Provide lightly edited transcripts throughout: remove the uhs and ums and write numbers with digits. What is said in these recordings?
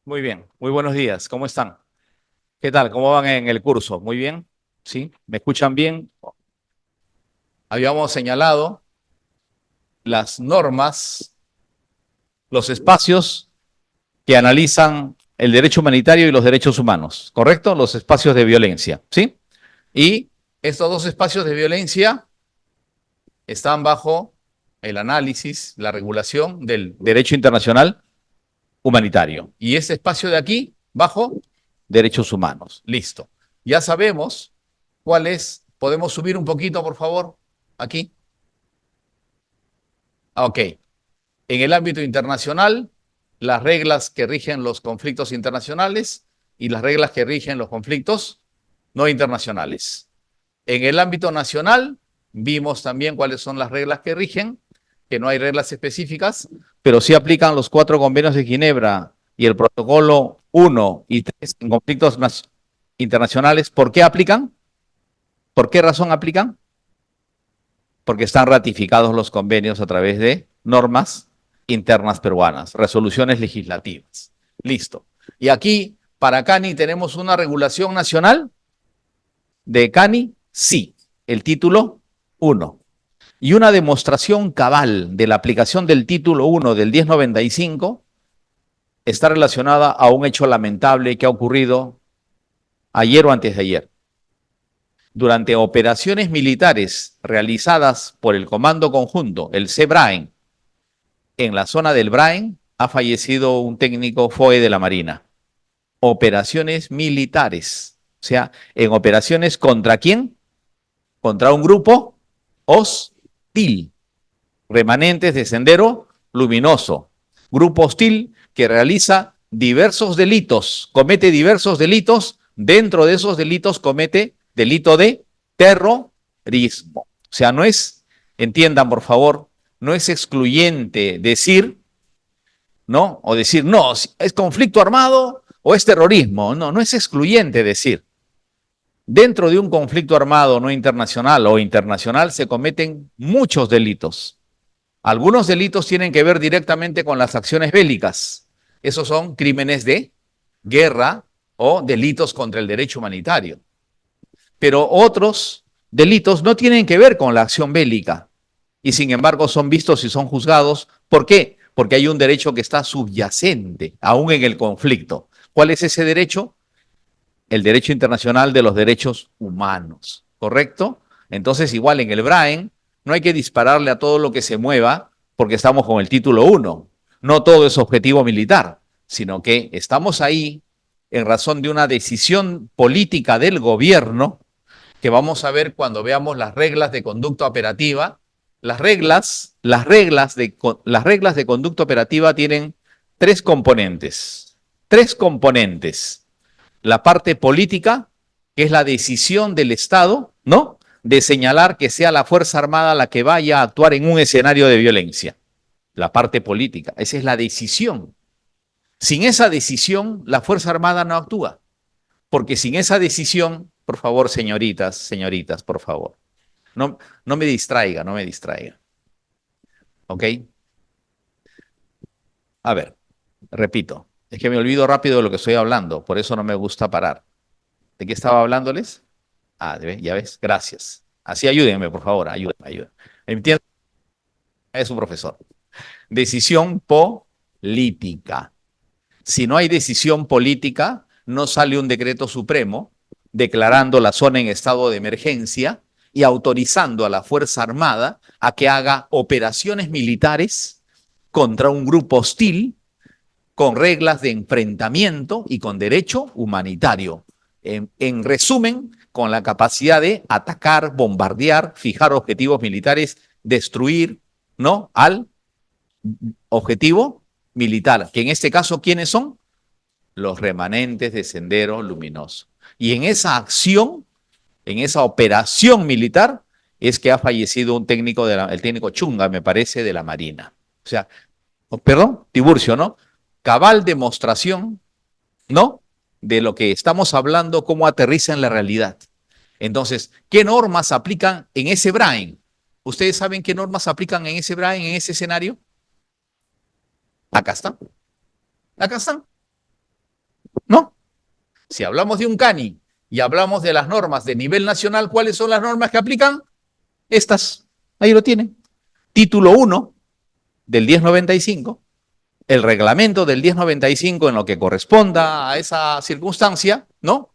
Muy bien, muy buenos días. ¿Cómo están? ¿Qué tal? ¿Cómo van en el curso? ¿Muy bien? ¿Sí? ¿Me escuchan bien? Habíamos señalado las normas, los espacios que analizan el derecho humanitario y los derechos humanos, ¿correcto? Los espacios de violencia, ¿sí? Y estos dos espacios de violencia están bajo el análisis, la regulación del derecho internacional humanitario. Y este espacio de aquí, bajo derechos humanos. Listo. Ya sabemos cuál es. ¿Podemos subir un poquito, por favor? Aquí. Ok. En el ámbito internacional, las reglas que rigen los conflictos internacionales y las reglas que rigen los conflictos no internacionales. En el ámbito nacional, vimos también cuáles son las reglas que rigen, que no hay reglas específicas, pero sí aplican los 4 convenios de Ginebra y el protocolo 1 y 3 en conflictos internacionales. ¿Por qué aplican? ¿Por qué razón aplican? Porque están ratificados los convenios a través de normas internas peruanas, resoluciones legislativas. Listo. Y aquí, para CANI, tenemos una regulación nacional de CANI, sí, el título 1. Y una demostración cabal de la aplicación del título 1 del 1095 está relacionada a un hecho lamentable que ha ocurrido ayer o antes de ayer. Durante operaciones militares realizadas por el Comando Conjunto, el CEBRAEN, en la zona del Braen, ha fallecido un técnico FOE de la Marina. Operaciones militares. O sea, en operaciones ¿contra quién? Contra un grupo hostil. Remanentes de Sendero Luminoso. Grupo hostil que realiza diversos delitos, comete diversos delitos, dentro de esos delitos comete delito de terrorismo. O sea, no es, entiendan por favor, no es excluyente decir, ¿no? O decir, no, es conflicto armado o es terrorismo. No, no es excluyente decir. Dentro de un conflicto armado no internacional o internacional se cometen muchos delitos. Algunos delitos tienen que ver directamente con las acciones bélicas. Esos son crímenes de guerra o delitos contra el derecho humanitario. Pero otros delitos no tienen que ver con la acción bélica y sin embargo son vistos y son juzgados. ¿Por qué? Porque hay un derecho que está subyacente aún en el conflicto. ¿Cuál es ese derecho? El derecho internacional de los derechos humanos, ¿correcto? Entonces, igual en el Braen, no hay que dispararle a todo lo que se mueva porque estamos con el título 1. No todo es objetivo militar, sino que estamos ahí en razón de una decisión política del gobierno que vamos a ver cuando veamos las reglas de conducta operativa. Las reglas de conducta operativa tienen tres componentes. Tres componentes: la parte política, que es la decisión del Estado, ¿no? De señalar que sea la Fuerza Armada la que vaya a actuar en un escenario de violencia. La parte política, esa es la decisión. Sin esa decisión, la Fuerza Armada no actúa. Porque sin esa decisión, por favor, señoritas, señoritas, por favor, no me distraiga, no me distraiga. ¿Ok? A ver, repito, es que me olvido rápido de lo que estoy hablando, por eso no me gusta parar. ¿De qué estaba hablándoles? Ah, ya ves, gracias. Así ayúdenme, por favor, ayúdenme, ayúdenme. Entiendo, es un profesor. Decisión política. Si no hay decisión política, no sale un decreto supremo declarando la zona en estado de emergencia y autorizando a la Fuerza Armada a que haga operaciones militares contra un grupo hostil con reglas de enfrentamiento y con derecho humanitario. En resumen, con la capacidad de atacar, bombardear, fijar objetivos militares, destruir, ¿no? Al objetivo militar, que en este caso, ¿quiénes son? Los remanentes de Sendero Luminoso. Y en esa acción, en esa operación militar, es que ha fallecido un técnico, el técnico Chunga, me parece, de la Marina. O sea, perdón, Tiburcio, ¿no? Cabal demostración, ¿no? De lo que estamos hablando, cómo aterriza en la realidad. Entonces, ¿qué normas aplican en ese Brain? ¿Ustedes saben qué normas aplican en ese Brain, en ese escenario? Acá están. Acá están. ¿no? Si hablamos de un CANI y hablamos de las normas de nivel nacional, ¿cuáles son las normas que aplican? Estas, ahí lo tienen. Título 1 del 1095, el reglamento del 1095 en lo que corresponda a esa circunstancia, ¿no?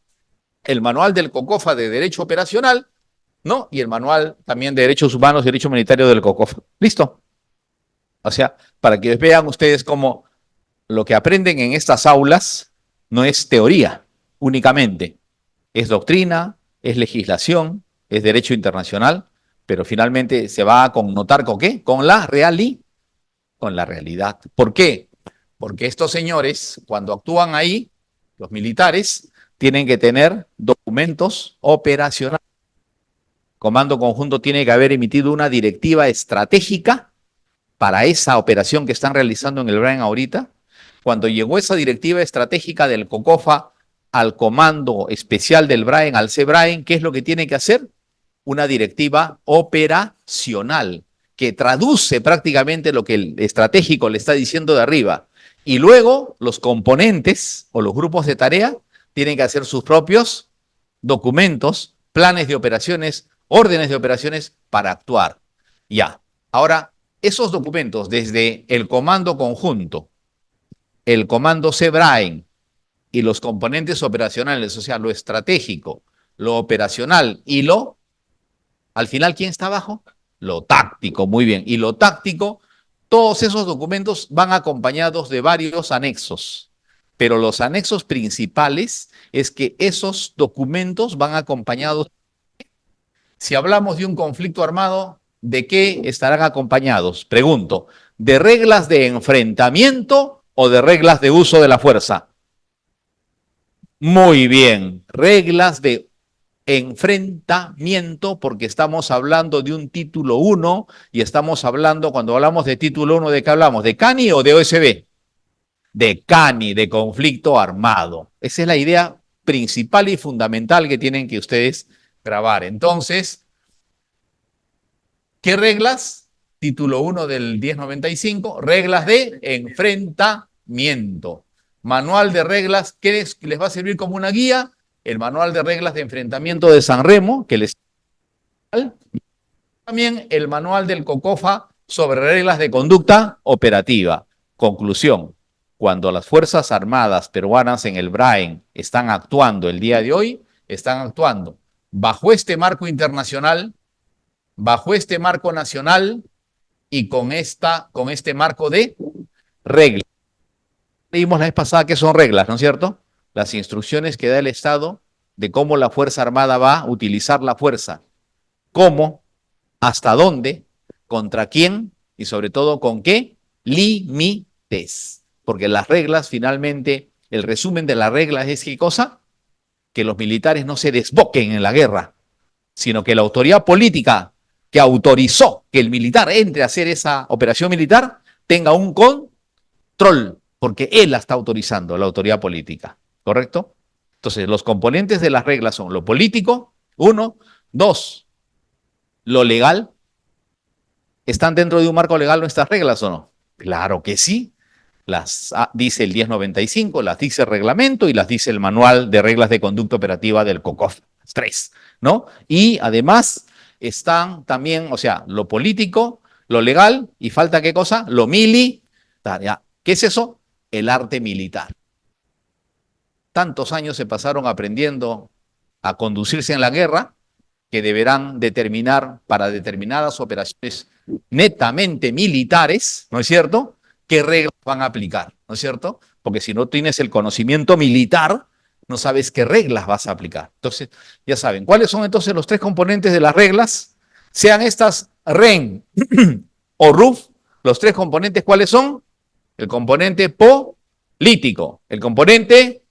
El manual del COCOFA de Derecho Operacional, ¿no? Y el manual también de Derechos Humanos y Derecho Humanitario del COCOFA. ¿Listo? O sea, para que vean ustedes cómo lo que aprenden en estas aulas no es teoría únicamente, es doctrina, es legislación, es derecho internacional, pero finalmente se va a connotar con ¿qué? Con la realidad. ¿Por qué? Porque estos señores, cuando actúan ahí, los militares, tienen que tener documentos operacionales. Comando Conjunto tiene que haber emitido una directiva estratégica para esa operación que están realizando en el Brain ahorita. Cuando llegó esa directiva estratégica del COCOFA al comando especial del Brain, al CBRAEN, ¿qué es lo que tiene que hacer? Una directiva operacional que traduce prácticamente lo que el estratégico le está diciendo de arriba. Y luego los componentes o los grupos de tarea tienen que hacer sus propios documentos, planes de operaciones, órdenes de operaciones para actuar. Ya. Ahora, esos documentos desde el comando conjunto, el comando CBRAEN y los componentes operacionales, o sea, lo estratégico, lo operacional y al final, ¿quién está abajo? Lo táctico, muy bien. Y lo táctico, todos esos documentos van acompañados de varios anexos. Pero los anexos principales es que esos documentos van acompañados. Si hablamos de un conflicto armado, ¿de qué estarán acompañados? Pregunto, ¿de reglas de enfrentamiento o de reglas de uso de la fuerza? Muy bien, reglas de enfrentamiento, porque estamos hablando de un título 1 y estamos hablando, cuando hablamos de título 1, ¿de qué hablamos? ¿De CANI o de OSB? De CANI, de conflicto armado. Esa es la idea principal y fundamental que tienen que ustedes grabar. Entonces, ¿qué reglas? Título 1 del 1095, reglas de enfrentamiento. Manual de reglas, ¿qué les va a servir como una guía? El manual de reglas de enfrentamiento de San Remo, que les también el manual del COCOFA sobre reglas de conducta operativa. Conclusión, cuando las Fuerzas Armadas peruanas en el BRAEN están actuando el día de hoy, están actuando bajo este marco internacional, bajo este marco nacional y con este marco de reglas. Vimos la vez pasada que son reglas, ¿no es cierto? Las instrucciones que da el Estado de cómo la Fuerza Armada va a utilizar la fuerza. ¿Cómo? ¿Hasta dónde? ¿Contra quién? Y sobre todo, ¿con qué límites? Porque las reglas, finalmente, el resumen de las reglas es ¿qué cosa? Que los militares no se desboquen en la guerra, sino que la autoridad política que autorizó que el militar entre a hacer esa operación militar tenga un control, porque él la está autorizando, la autoridad política, ¿correcto? Entonces, los componentes de las reglas son lo político, 1, 2, lo legal. ¿Están dentro de un marco legal nuestras reglas o no? Claro que sí. Las dice el 1095, las dice el reglamento y las dice el manual de reglas de conducta operativa del COCOF 3, ¿no? Y además están también, o sea, lo político, lo legal y falta ¿qué cosa? Lo militar. ¿Qué es eso? El arte militar. Tantos años se pasaron aprendiendo a conducirse en la guerra que deberán determinar para determinadas operaciones netamente militares, ¿no es cierto?, qué reglas van a aplicar, ¿no es cierto? Porque si no tienes el conocimiento militar, no sabes qué reglas vas a aplicar. Entonces, ya saben, ¿cuáles son entonces los tres componentes de las reglas? Sean estas REN o RUF, los tres componentes, ¿cuáles son? El componente político, el componente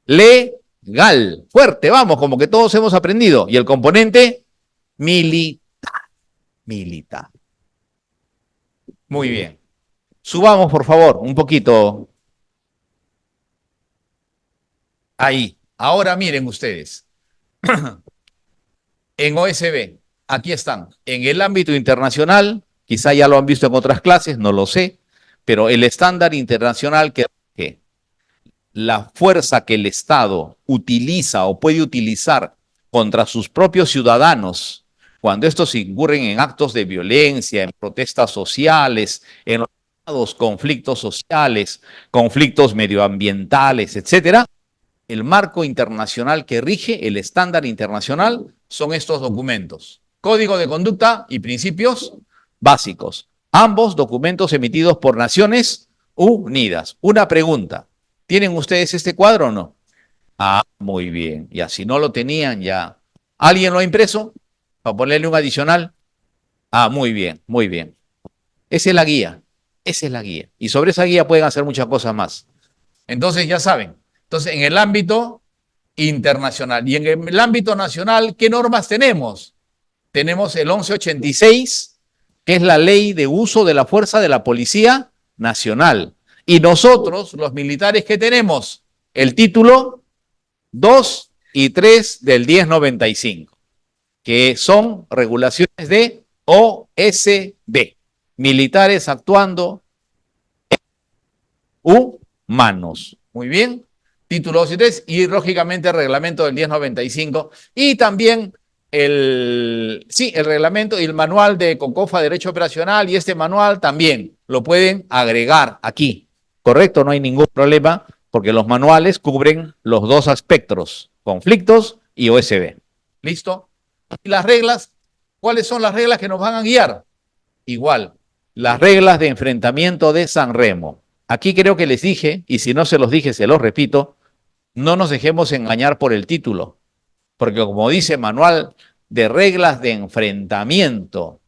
legal, fuerte, vamos, como que todos hemos aprendido, y el componente militar. Militar. Muy bien. Subamos, por favor, un poquito. Ahí. Ahora miren ustedes. En OSB, aquí están. En el ámbito internacional, quizá ya lo han visto en otras clases, no lo sé, pero el estándar internacional que la fuerza que el Estado utiliza o puede utilizar contra sus propios ciudadanos, cuando estos incurren en actos de violencia, en protestas sociales, en los conflictos sociales, conflictos medioambientales, etcétera, el marco internacional que rige, el estándar internacional, son estos documentos. Código de conducta y principios básicos. Ambos documentos emitidos por Naciones Unidas. Una pregunta. ¿Tienen ustedes este cuadro o no? Ah, muy bien. Ya, si no lo tenían, ya. ¿Alguien lo ha impreso? Para ponerle un adicional. Ah, muy bien, muy bien. Esa es la guía. Esa es la guía. Y sobre esa guía pueden hacer muchas cosas más. Entonces, ya saben. Entonces, en el ámbito internacional y en el ámbito nacional, ¿qué normas tenemos? Tenemos el 1186, que es la ley de uso de la fuerza de la Policía Nacional. Y nosotros, los militares, ¿qué tenemos? El título 2 y 3 del 1095, que son regulaciones de OSD, militares actuando humanos. Muy bien. Título 2 y 3 y lógicamente el reglamento del 1095 y también el reglamento y el manual de CONCOFA Derecho Operacional y este manual también lo pueden agregar aquí. Correcto, no hay ningún problema porque los manuales cubren los dos aspectos, conflictos y OSB. ¿Listo? Y las reglas, ¿cuáles son las reglas que nos van a guiar? Igual, las reglas de enfrentamiento de San Remo. Aquí creo que les dije, y si no se los dije, se los repito, no nos dejemos engañar por el título, porque como dice Manual de Reglas de Enfrentamiento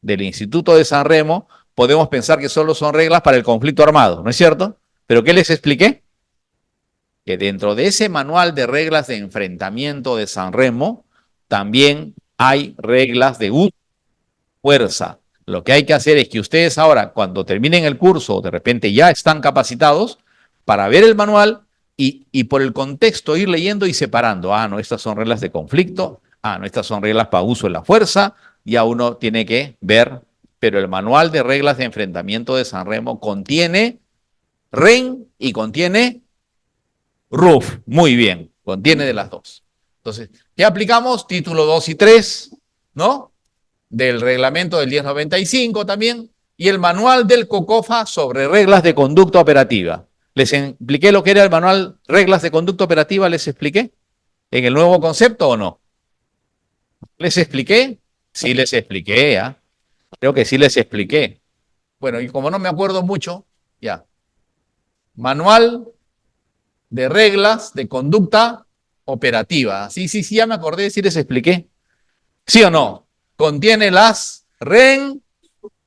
del Instituto de San Remo, podemos pensar que solo son reglas para el conflicto armado, ¿no es cierto? ¿Pero qué les expliqué? Que dentro de ese Manual de Reglas de Enfrentamiento de San Remo, también hay reglas de uso de fuerza. Lo que hay que hacer es que ustedes ahora, cuando terminen el curso, de repente ya están capacitados para ver el manual y por el contexto ir leyendo y separando. Ah, no, estas son reglas de conflicto. Ah, no, estas son reglas para uso de la fuerza. Ya uno tiene que ver, pero el manual de reglas de enfrentamiento de San Remo contiene REN y contiene RUF. Muy bien, contiene de las dos. Entonces, ¿qué aplicamos? Título 2 y 3, ¿no? Del reglamento del 1095 también, y el manual del COCOFA sobre reglas de conducta operativa. ¿Les expliqué lo que era el manual reglas de conducta operativa? ¿Les expliqué? ¿En el nuevo concepto o no? ¿Les expliqué? Sí les expliqué, ¿eh? Creo que sí les expliqué. Bueno, y como no me acuerdo mucho, ya. Manual de reglas de conducta operativa. Sí, sí, sí, ya me acordé, sí les expliqué. ¿Sí o no? Contiene las REN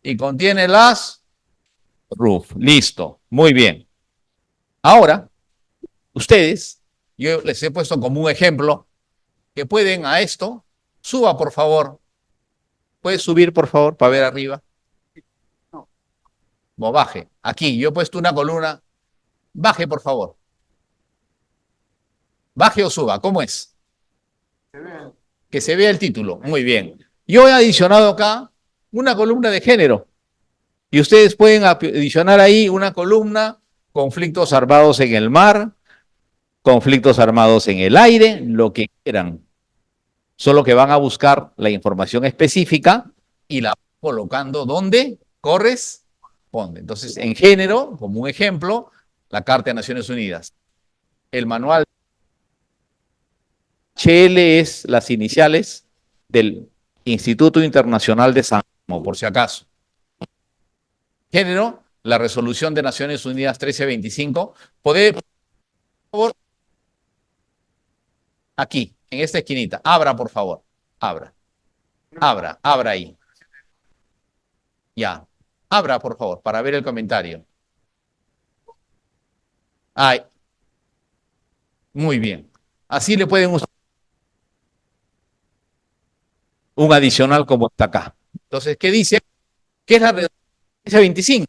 y contiene las RUF. Listo, muy bien. Ahora, ustedes, yo les he puesto como un ejemplo que pueden a esto, suba por favor. ¿Puedes subir por favor para ver arriba? O baje. Aquí, yo he puesto una columna. Baje por favor. Baje o suba, ¿cómo es? Que se vea el título. Muy bien. Yo he adicionado acá una columna de género. Y ustedes pueden adicionar ahí una columna, conflictos armados en el mar, conflictos armados en el aire, lo que quieran. Solo que van a buscar la información específica y la colocando donde corresponde. Entonces, en género, como un ejemplo, la Carta de Naciones Unidas. El manual HL es las iniciales del Instituto Internacional de San Remo, por si acaso. Género, la resolución de Naciones Unidas 1325. Poder, por favor, aquí, en esta esquinita. Abra, por favor. Abra. Abra ahí. Ya. Abra, por favor, para ver el comentario. Ay, muy bien. Así le pueden usar un adicional como está acá. Entonces, ¿qué dice? ¿Qué es la resolución 1325?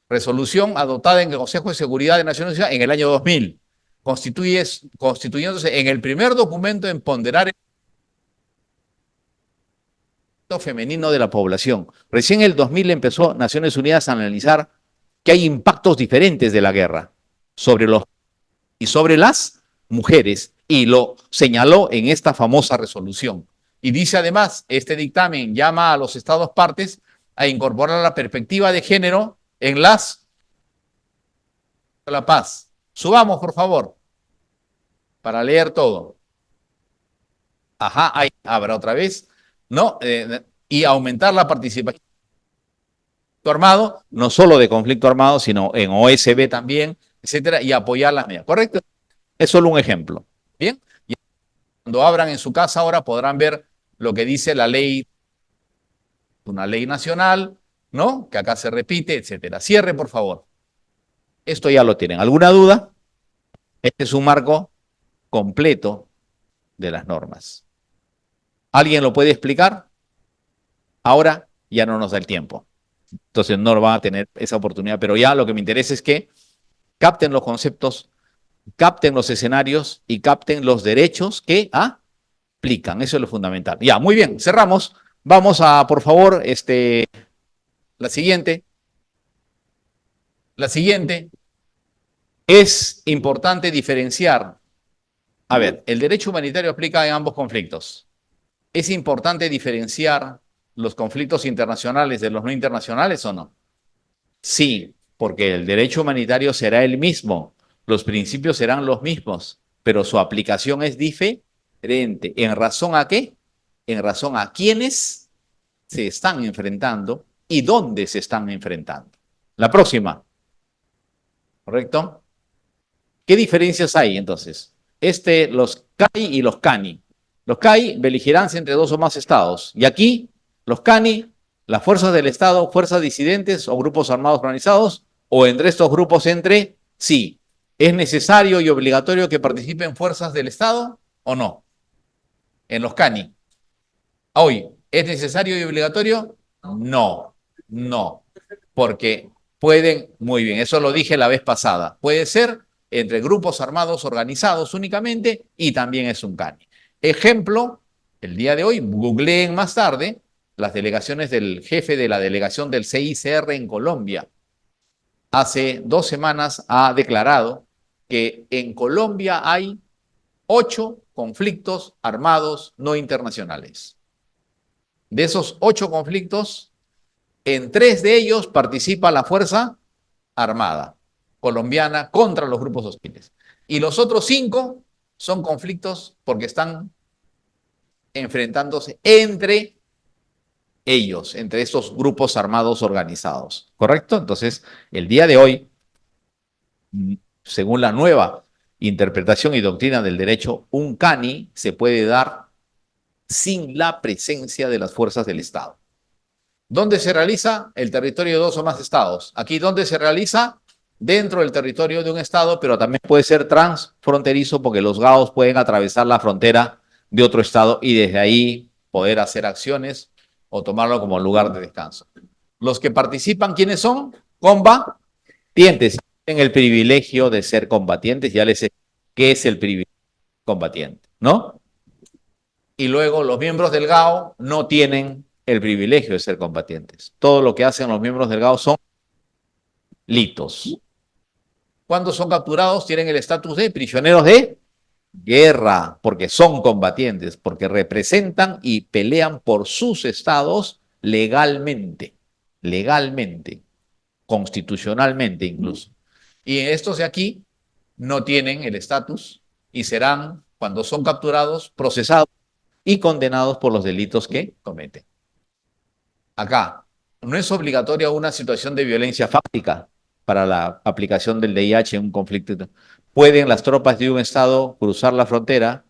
Resolución adoptada en el Consejo de Seguridad de Naciones Unidas en el año 2000. Constituyéndose en el primer documento en ponderar el femenino de la población. Recién en el 2000 empezó Naciones Unidas a analizar que hay impactos diferentes de la guerra sobre los y sobre las mujeres, y lo señaló en esta famosa resolución. Y dice además, este dictamen llama a los estados partes a incorporar la perspectiva de género en la paz. Subamos, por favor, para leer todo. Ajá, ahí habrá otra vez, ¿no? Y aumentar la participación armado, no solo de conflicto armado, sino en OSB también, etcétera, y apoyar las medidas. ¿Correcto? Es solo un ejemplo. Bien. Y cuando abran en su casa ahora podrán ver lo que dice la ley, una ley nacional, ¿no? Que acá se repite, etcétera. Cierre, por favor. Esto ya lo tienen. ¿Alguna duda? Este es un marco completo de las normas. ¿Alguien lo puede explicar? Ahora ya no nos da el tiempo. Entonces no van a tener esa oportunidad, pero ya lo que me interesa es que capten los conceptos, capten los escenarios y capten los derechos que aplican. Eso es lo fundamental. Ya, muy bien, cerramos. Vamos a, por favor, la siguiente. La siguiente. Es importante diferenciar. A ver, el derecho humanitario aplica en ambos conflictos. ¿Es importante diferenciar los conflictos internacionales de los no internacionales o no? Sí, porque el derecho humanitario será el mismo, los principios serán los mismos, pero su aplicación es diferente. ¿En razón a qué? En razón a quiénes se están enfrentando y dónde se están enfrentando. La próxima, ¿correcto? ¿Qué diferencias hay entonces? Los CAI y los CANI. Los CAI, beligerancia entre dos o más estados. Y aquí, los CANI, las fuerzas del Estado, fuerzas disidentes o grupos armados organizados, o entre estos grupos sí. ¿Es necesario y obligatorio que participen fuerzas del Estado o no? En los CANI. Hoy, ¿es necesario y obligatorio? No, no. Porque pueden, muy bien, eso lo dije la vez pasada, puede ser entre grupos armados organizados únicamente y también es un CANI. Ejemplo, el día de hoy, googleen más tarde las delegaciones del jefe de la delegación del CICR en Colombia. Hace 2 semanas ha declarado que en Colombia hay 8 conflictos armados no internacionales. De esos 8 conflictos, en 3 de ellos participa la Fuerza Armada colombiana contra los grupos hostiles. Y los otros 5 son conflictos porque están enfrentándose entre ellos, entre estos grupos armados organizados. ¿Correcto? Entonces, el día de hoy, según la nueva interpretación y doctrina del derecho, un CANI se puede dar sin la presencia de las fuerzas del Estado. ¿Dónde se realiza? El territorio de 2 o más estados. Aquí, ¿dónde se realiza? Dentro del territorio de un estado, pero también puede ser transfronterizo porque los GAOs pueden atravesar la frontera de otro estado y desde ahí poder hacer acciones o tomarlo como lugar de descanso. Los que participan, ¿quiénes son? Combatientes. Tienen el privilegio de ser combatientes. Ya les sé qué es el privilegio combatiente, ¿no? Y luego los miembros del GAO no tienen el privilegio de ser combatientes. Todo lo que hacen los miembros del GAO son litos. Cuando son capturados tienen el estatus de prisioneros de guerra, porque son combatientes, porque representan y pelean por sus estados legalmente, constitucionalmente incluso. Y estos de aquí no tienen el estatus y serán, cuando son capturados, procesados y condenados por los delitos que cometen. Acá, no es obligatoria una situación de violencia fáctica para la aplicación del DIH en un conflicto. Pueden las tropas de un estado cruzar la frontera,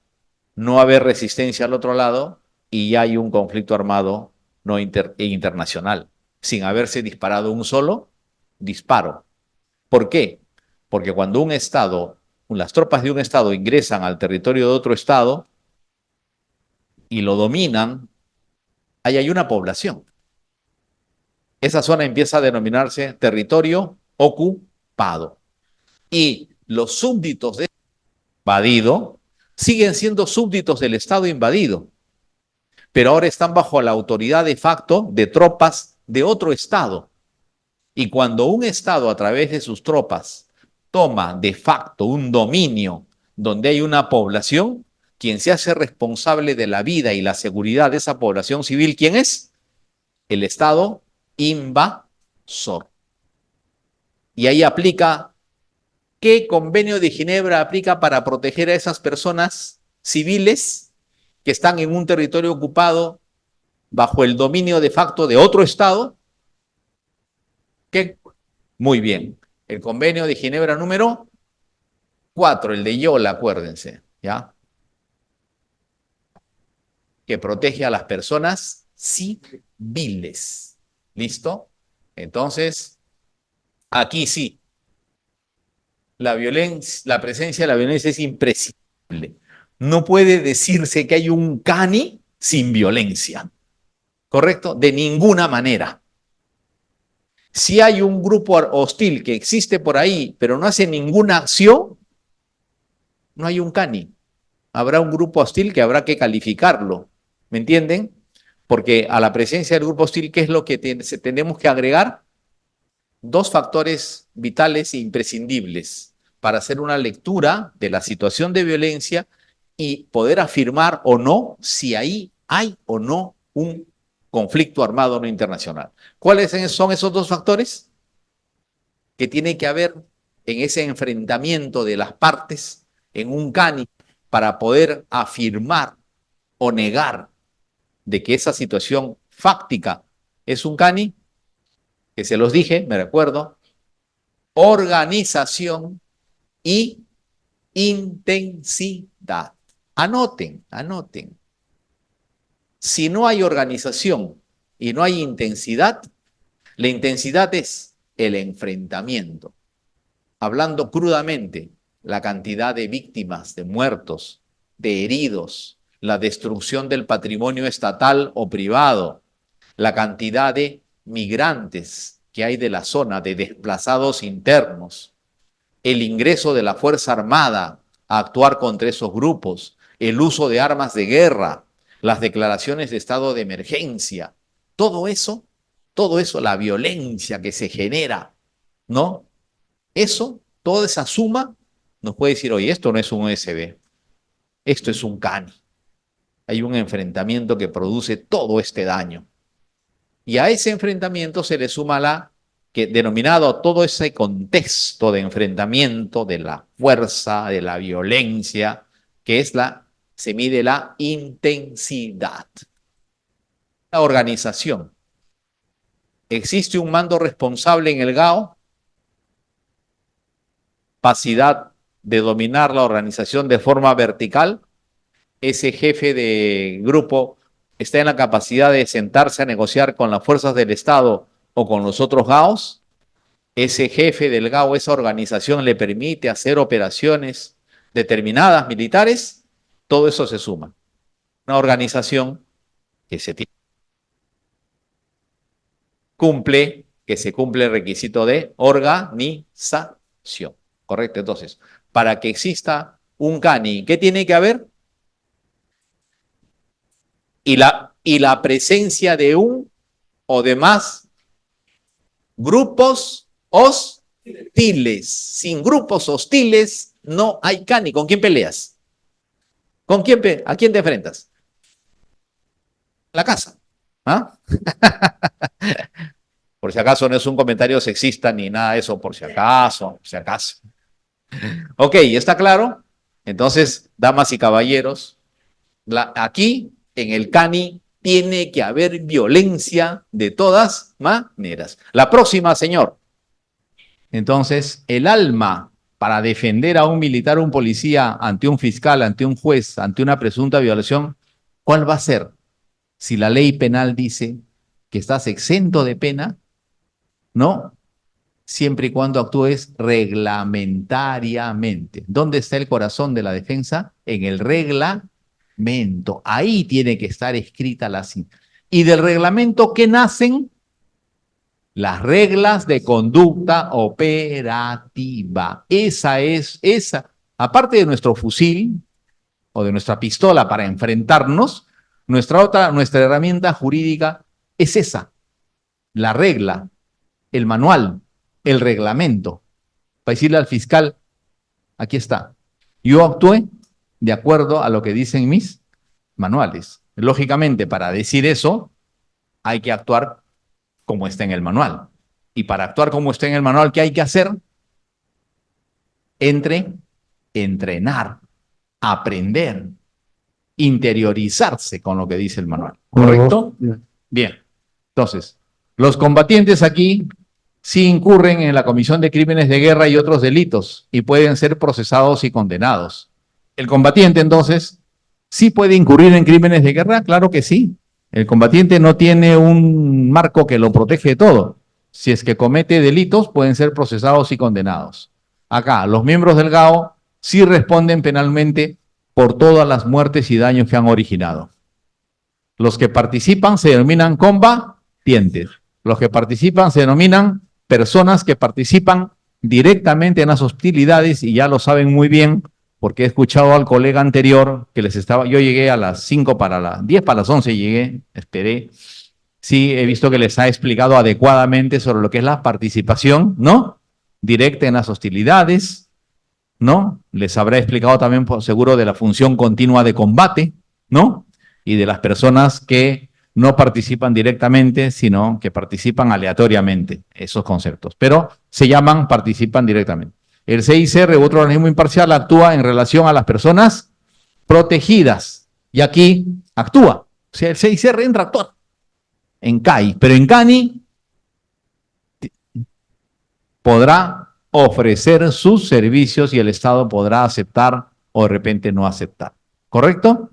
no haber resistencia al otro lado y ya hay un conflicto armado no internacional, sin haberse disparado un solo disparo. ¿Por qué? Porque cuando un estado, las tropas de un estado ingresan al territorio de otro estado y lo dominan, ahí hay una población. Esa zona empieza a denominarse territorio ocupado. Y los súbditos de invadido siguen siendo súbditos del Estado invadido, pero ahora están bajo la autoridad de facto de tropas de otro Estado. Y cuando un Estado, a través de sus tropas, toma de facto un dominio donde hay una población, quien se hace responsable de la vida y la seguridad de esa población civil, ¿quién es? El Estado invasor. Y ahí aplica, ¿qué convenio de Ginebra aplica para proteger a esas personas civiles que están en un territorio ocupado bajo el dominio de facto de otro Estado? ¿Qué? Muy bien. El convenio de Ginebra número 4, el de Yola, acuérdense, ¿ya? Que protege a las personas civiles. ¿Listo? Entonces, aquí sí, la violencia, la presencia de la violencia es imprescindible. No puede decirse que hay un CANI sin violencia, ¿correcto? De ninguna manera. Si hay un grupo hostil que existe por ahí, pero no hace ninguna acción, no hay un CANI. Habrá un grupo hostil que habrá que calificarlo, ¿me entienden? Porque a la presencia del grupo hostil, ¿qué es lo que tenemos que agregar? Dos factores vitales e imprescindibles para hacer una lectura de la situación de violencia y poder afirmar o no si ahí hay o no un conflicto armado no internacional. ¿Cuáles son esos dos factores? Que tiene que haber en ese enfrentamiento de las partes en un CANI para poder afirmar o negar de que esa situación fáctica es un CANI, que se los dije, me recuerdo, organización y intensidad. Anoten, anoten. Si no hay organización y no hay intensidad, la intensidad es el enfrentamiento. Hablando crudamente, la cantidad de víctimas, de muertos, de heridos, la destrucción del patrimonio estatal o privado, la cantidad de migrantes que hay de la zona, de desplazados internos, el ingreso de la Fuerza Armada a actuar contra esos grupos, el uso de armas de guerra, las declaraciones de estado de emergencia, todo eso, la violencia que se genera, ¿no? Eso, toda esa suma, nos puede decir, oye, esto no es un USB, esto es un CANI. Hay un enfrentamiento que produce todo este daño. Y a ese enfrentamiento se le suma denominado todo ese contexto de enfrentamiento de la fuerza, de la violencia, que es se mide la intensidad. La organización. ¿Existe un mando responsable en el GAO? Capacidad de dominar la organización de forma vertical. Ese jefe de grupo está en la capacidad de sentarse a negociar con las fuerzas del Estado o con los otros GAOs. Ese jefe del GAO, esa organización le permite hacer operaciones determinadas militares. Todo eso se suma. Una organización que se cumple el requisito de organización. ¿Correcto? Entonces, para que exista un CANI, ¿qué tiene que haber? Y la presencia de un o de más grupos hostiles. Sin grupos hostiles no hay CANI. ¿Con quién peleas? ¿A quién te enfrentas? La casa. ¿Ah? Por si acaso no es un comentario sexista ni nada de eso, por si acaso, por si acaso. Ok, ¿está claro? Entonces, damas y caballeros, aquí en el CANI tiene que haber violencia de todas maneras. La próxima, señor. Entonces, el alma para defender a un militar o un policía ante un fiscal, ante un juez, ante una presunta violación, ¿cuál va a ser? Si la ley penal dice que estás exento de pena, ¿no? Siempre y cuando actúes reglamentariamente. ¿Dónde está el corazón de la defensa? En el reglamento. Ahí tiene que estar escrita la... ¿Y del reglamento qué nacen? Las reglas de conducta operativa. Aparte de nuestro fusil o de nuestra pistola para enfrentarnos, nuestra herramienta jurídica es esa, la regla, el manual, el reglamento. para decirle al fiscal, aquí está, yo actué de acuerdo a lo que dicen mis manuales. Lógicamente, para decir eso, hay que actuar como está en el manual. Y para actuar como está en el manual, ¿qué hay que hacer? Entrenar, aprender, interiorizarse con lo que dice el manual. ¿Correcto? Bien. Entonces, los combatientes aquí sí incurren en la comisión de crímenes de guerra y otros delitos y pueden ser procesados y condenados. El combatiente, entonces, sí puede incurrir en crímenes de guerra, claro que sí. El combatiente no tiene un marco que lo protege de todo. Si es que comete delitos, pueden ser procesados y condenados. Acá, los miembros del GAO sí responden penalmente por todas las muertes y daños que han originado. Los que participan se denominan combatientes. Los que participan se denominan personas que participan directamente en las hostilidades y ya lo saben muy bien porque he escuchado al colega anterior que les estaba, yo llegué a las 5 para las 10 para las 11 llegué, esperé. Sí, he visto que les ha explicado adecuadamente sobre lo que es la participación, ¿no? Directa en las hostilidades, ¿no? Les habrá explicado también, por seguro, de la función continua de combate, ¿no? Y de las personas que no participan directamente, sino que participan aleatoriamente, esos conceptos. Pero se llaman, participan directamente. El CICR, u otro organismo imparcial, actúa en relación a las personas protegidas. Y aquí actúa. O sea, el CICR entra a actuar en CAI, pero en CANI podrá ofrecer sus servicios y el Estado podrá aceptar o de repente no aceptar. ¿Correcto?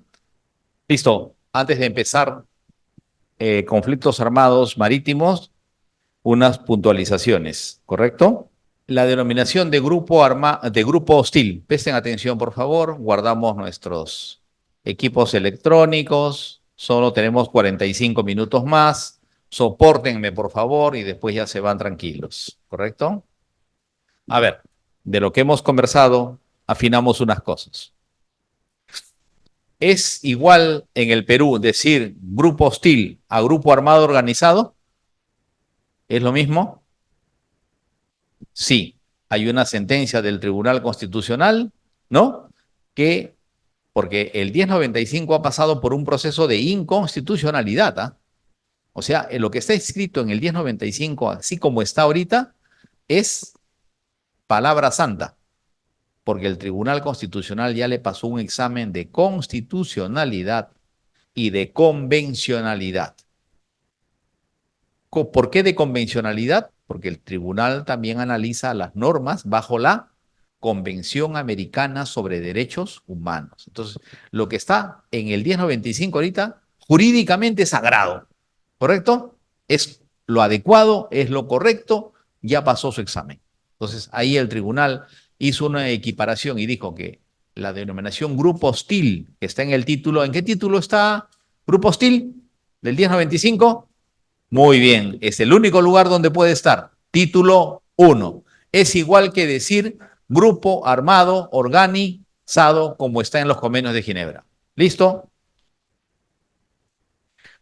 Listo. Antes de empezar, conflictos armados marítimos, unas puntualizaciones. ¿Correcto? La denominación de grupo hostil. Presten atención, por favor. Guardamos nuestros equipos electrónicos. Solo tenemos 45 minutos más. Sopórtenme, por favor, y después ya se van tranquilos. ¿Correcto? A ver, de lo que hemos conversado, afinamos unas cosas. ¿Es igual en el Perú decir grupo hostil a grupo armado organizado? ¿Es lo mismo? Sí. Hay una sentencia del Tribunal Constitucional, ¿no? Que, porque el 1095 ha pasado por un proceso de inconstitucionalidad, ¿ah? O sea, lo que está escrito en el 1095, así como está ahorita, es palabra santa, porque el Tribunal Constitucional ya le pasó un examen de constitucionalidad y de convencionalidad. ¿Por qué de convencionalidad? Porque el tribunal también analiza las normas bajo la Convención Americana sobre Derechos Humanos. Entonces, lo que está en el 1095 ahorita, jurídicamente es sagrado, ¿correcto? Es lo adecuado, es lo correcto, ya pasó su examen. Entonces, ahí el tribunal hizo una equiparación y dijo que la denominación grupo hostil que está en el título, ¿en qué título está grupo hostil del 1095? Muy bien, es el único lugar donde puede estar. Título 1. Es igual que decir grupo armado organizado como está en los convenios de Ginebra. ¿Listo?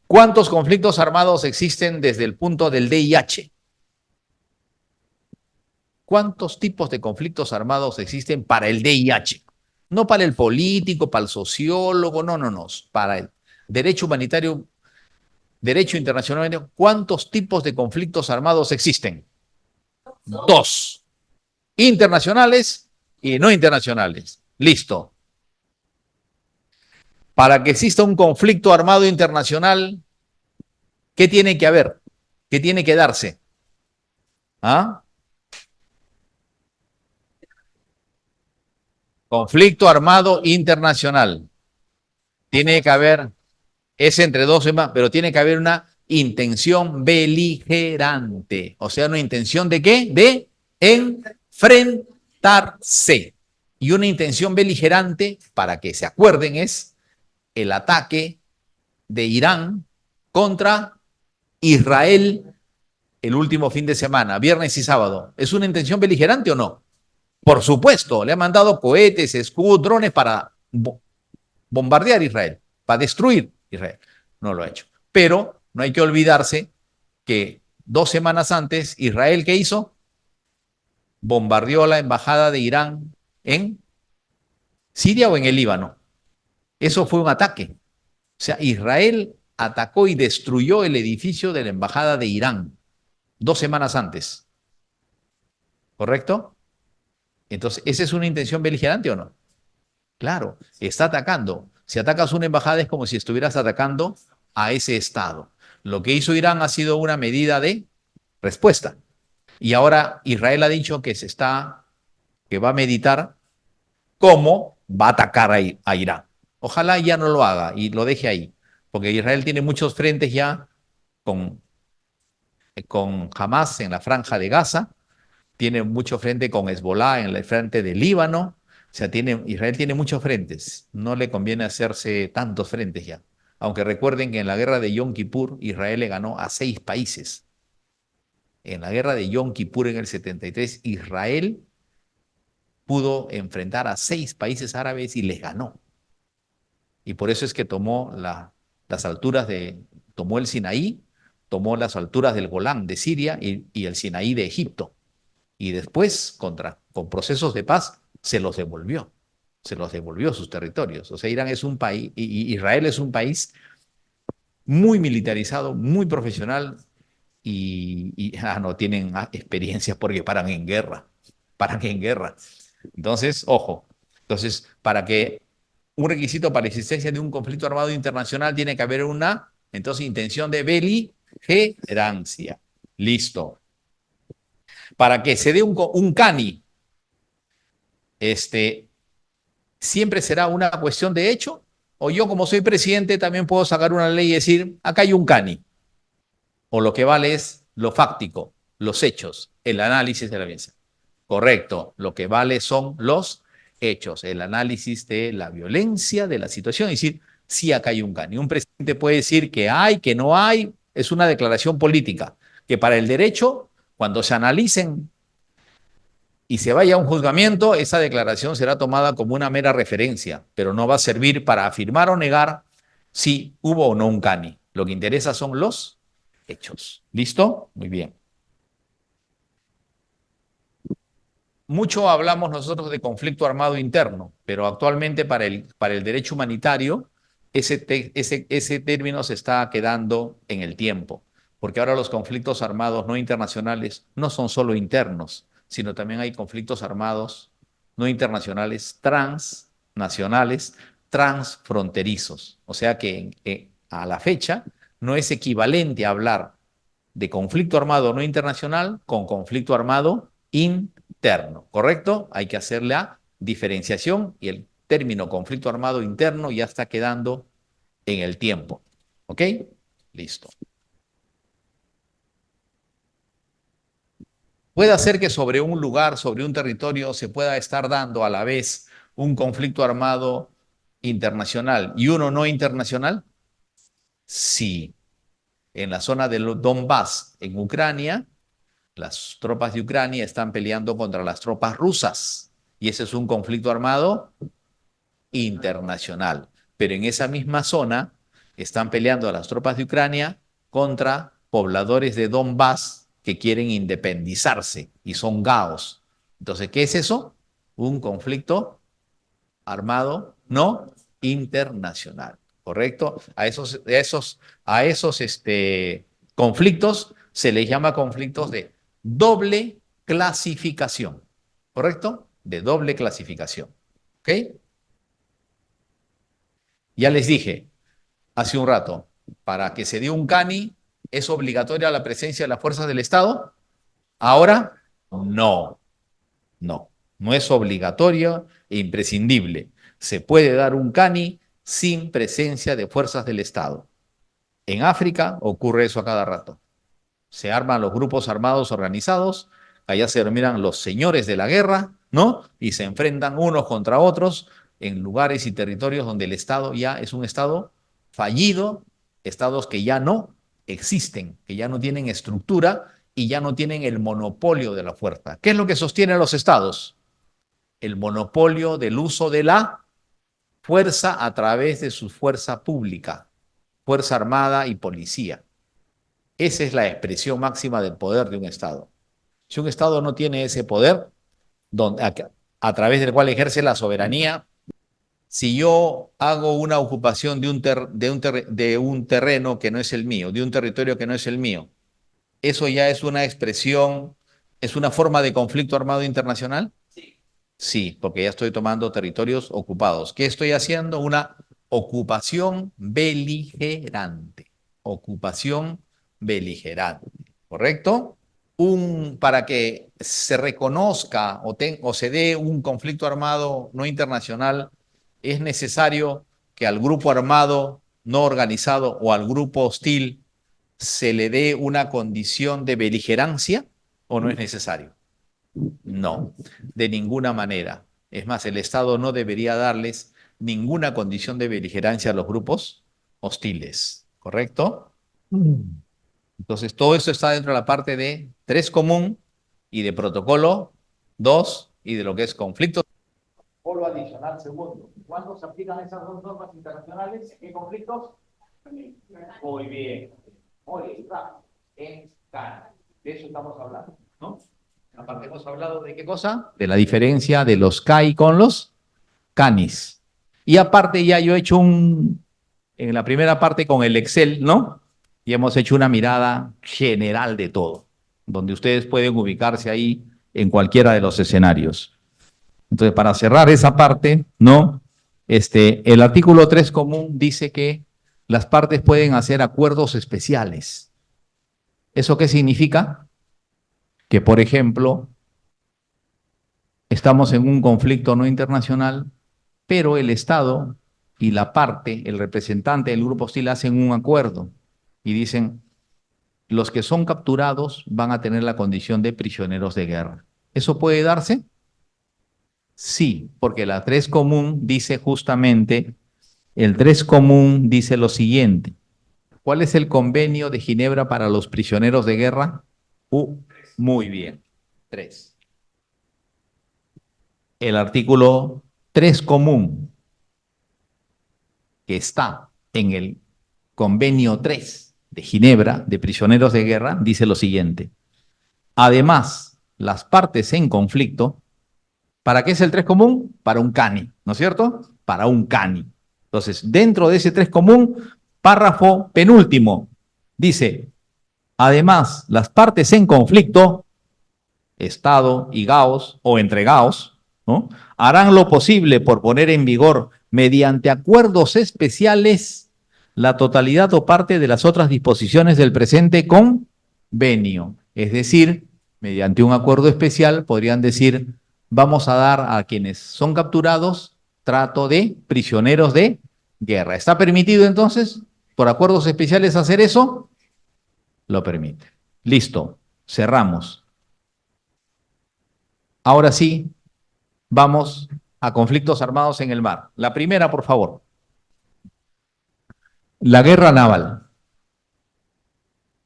¿Cuántos conflictos armados existen desde el punto del DIH? ¿Cuántos tipos de conflictos armados existen para el DIH? No para el político, para el sociólogo, no. Para el derecho humanitario, derecho internacional. ¿Cuántos tipos de conflictos armados existen? Dos. Internacionales y no internacionales. Listo. Para que exista un conflicto armado internacional, ¿qué tiene que haber? ¿Qué tiene que darse? ¿Ah? Conflicto armado internacional. Tiene que haber, es entre dos y más, pero tiene que haber una intención beligerante. O sea, una intención de qué? De enfrentarse. Y una intención beligerante, para que se acuerden, es el ataque de Irán contra Israel el último fin de semana, viernes y sábado. ¿Es una intención beligerante o no? Por supuesto, le han mandado cohetes, escudos, drones para bombardear Israel, para destruir Israel. No lo ha hecho. Pero no hay que olvidarse que 2 semanas antes, Israel, ¿qué hizo? bombardeó la embajada de Irán en Siria o en el Líbano. Eso fue un ataque. O sea, Israel atacó y destruyó el edificio de la embajada de Irán 2 semanas antes. ¿Correcto? Entonces, ¿esa es una intención beligerante o no? Claro, está atacando. Si atacas una embajada es como si estuvieras atacando a ese Estado. Lo que hizo Irán ha sido una medida de respuesta. Y ahora Israel ha dicho que va a meditar cómo va a atacar a Irán. Ojalá ya no lo haga y lo deje ahí, porque Israel tiene muchos frentes ya con, con Hamas en la franja de Gaza, tiene mucho frente con Hezbollah en el frente del Líbano, o sea, Israel tiene muchos frentes, no le conviene hacerse tantos frentes ya. Aunque recuerden que en la guerra de Yom Kippur, Israel le ganó a 6 países. En la guerra de Yom Kippur en el 73, Israel pudo enfrentar a 6 países árabes y les ganó. Y por eso es que las alturas tomó el Sinaí, tomó las alturas del Golán de Siria y el Sinaí de Egipto. Y después, con procesos de paz, se los devolvió sus territorios. O sea, Irán es un país, y Israel es un país muy militarizado, muy profesional, no tienen experiencias porque paran en guerra. Entonces, ojo, entonces, para que un requisito para la existencia de un conflicto armado internacional tiene que haber entonces, intención de beligerancia. Listo. Para que se dé un CANI, siempre será una cuestión de hecho, o yo como soy presidente también puedo sacar una ley y decir, acá hay un CANI, o lo que vale es lo fáctico, los hechos, el análisis de la violencia. Correcto, lo que vale son los hechos, el análisis de la violencia, de la situación, es decir, si acá hay un CANI. Un presidente puede decir que hay, que no hay, es una declaración política, que para el derecho, cuando se analicen y se vaya a un juzgamiento, esa declaración será tomada como una mera referencia, pero no va a servir para afirmar o negar si hubo o no un CANI. Lo que interesa son los hechos. ¿Listo? Muy bien. Mucho hablamos nosotros de conflicto armado interno, pero actualmente para el derecho humanitario ese término se está quedando en el tiempo, porque ahora los conflictos armados no internacionales no son solo internos, sino también hay conflictos armados no internacionales transnacionales, transfronterizos. O sea que a la fecha no es equivalente a hablar de conflicto armado no internacional con conflicto armado interno, ¿correcto? Hay que hacer la diferenciación y el término conflicto armado interno ya está quedando en el tiempo. ¿Ok? Listo. Puede hacer que sobre un lugar, sobre un territorio, se pueda estar dando a la vez un conflicto armado internacional y uno no internacional. Sí. En la zona del Donbass, en Ucrania, las tropas de Ucrania están peleando contra las tropas rusas y ese es un conflicto armado internacional. Pero en esa misma zona están peleando las tropas de Ucrania contra pobladores de Donbass que quieren independizarse y son gaos. Entonces, ¿qué es eso? Un conflicto armado no internacional, ¿correcto? A esos conflictos se les llama conflictos de doble clasificación, ¿correcto? De doble clasificación, ¿ok? Ya les dije hace un rato, para que se dé un CANI, ¿es obligatoria la presencia de las fuerzas del Estado? Ahora, no, no, no es obligatorio e imprescindible. Se puede dar un CANI sin presencia de fuerzas del Estado. En África ocurre eso a cada rato. Se arman los grupos armados organizados, allá se denominan los señores de la guerra, ¿no? Y se enfrentan unos contra otros en lugares y territorios donde el Estado ya es un Estado fallido, estados que ya no existen, que ya no tienen estructura y ya no tienen el monopolio de la fuerza. ¿Qué es lo que sostiene a los estados? El monopolio del uso de la fuerza a través de su fuerza pública, fuerza armada y policía. Esa es la expresión máxima del poder de un Estado. Si un Estado no tiene ese poder, a través del cual ejerce la soberanía, si yo hago una ocupación de un terreno que no es el mío, de un territorio que no es el mío, ¿eso ya es una expresión, es una forma de conflicto armado internacional? Sí, porque ya estoy tomando territorios ocupados. ¿Qué estoy haciendo? Una ocupación beligerante. Ocupación beligerante. ¿Correcto? Para que se reconozca o se dé un conflicto armado no internacional, es necesario que al grupo armado no organizado o al grupo hostil se le dé una condición de beligerancia, ¿o no es necesario? No, de ninguna manera. Es más, el Estado no debería darles ninguna condición de beligerancia a los grupos hostiles, ¿correcto? Entonces, todo eso está dentro de la parte de 3 común y de protocolo 2 y de lo que es conflicto. Protocolo adicional segundo. ¿Cuándo se aplican esas dos normas internacionales? ¿En qué conflictos? Muy bien. Muy bien. En Cana. De eso estamos hablando, ¿no? Aparte hemos hablado de qué cosa? De la diferencia de los CAI con los CANIS. Y aparte ya yo he hecho en la primera parte con el Excel, ¿no? Y hemos hecho una mirada general de todo, donde ustedes pueden ubicarse ahí en cualquiera de los escenarios. Entonces, para cerrar esa parte, ¿no? El artículo 3 común dice que las partes pueden hacer acuerdos especiales. ¿Eso qué significa? Que, por ejemplo, estamos en un conflicto no internacional, pero el Estado y la parte, el representante del grupo hostil hacen un acuerdo y dicen, los que son capturados van a tener la condición de prisioneros de guerra. ¿Eso puede darse? Sí, porque la 3 común dice justamente, el 3 común dice lo siguiente. ¿Cuál es el convenio de Ginebra para los prisioneros de guerra? Muy bien, 3. El artículo 3 común que está en el convenio 3 de Ginebra de prisioneros de guerra dice lo siguiente. Además, las partes en conflicto, ¿para qué es el 3 común? Para un CANI, ¿no es cierto? Para un CANI. Entonces, dentro de ese 3 común, párrafo penúltimo, dice, además, las partes en conflicto, Estado y GAOS o entre GAOS, ¿no? Harán lo posible por poner en vigor mediante acuerdos especiales la totalidad o parte de las otras disposiciones del presente convenio. Es decir, mediante un acuerdo especial podrían decir, vamos a dar a quienes son capturados trato de prisioneros de guerra. ¿Está permitido entonces por acuerdos especiales hacer eso? Lo permite. Listo, cerramos. Ahora sí, vamos a conflictos armados en el mar. La primera, por favor. La guerra naval.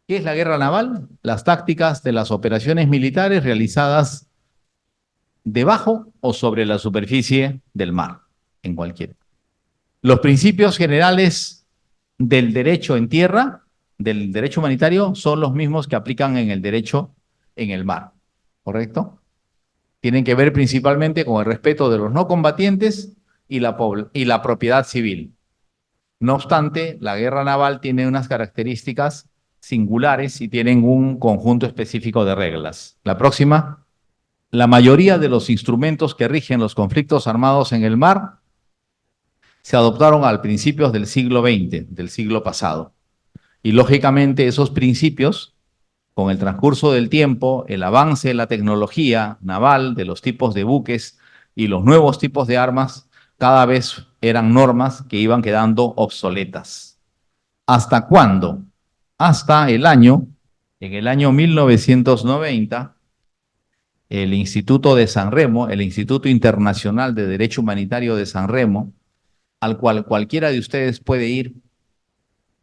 ¿Qué es la guerra naval? Las tácticas de las operaciones militares realizadas debajo o sobre la superficie del mar, en cualquiera. Los principios generales del derecho en tierra, del derecho humanitario, son los mismos que aplican en el derecho en el mar, ¿correcto? Tienen que ver principalmente con el respeto de los no combatientes y la propiedad civil. No obstante, la guerra naval tiene unas características singulares y tienen un conjunto específico de reglas. La próxima. La mayoría de los instrumentos que rigen los conflictos armados en el mar se adoptaron a principios del siglo XX, del siglo pasado. Y lógicamente esos principios, con el transcurso del tiempo, el avance de la tecnología naval, de los tipos de buques y los nuevos tipos de armas, cada vez eran normas que iban quedando obsoletas. ¿Hasta cuándo? Hasta en el año 1990, el Instituto de San Remo, el Instituto Internacional de Derecho Humanitario de San Remo, al cual cualquiera de ustedes puede ir,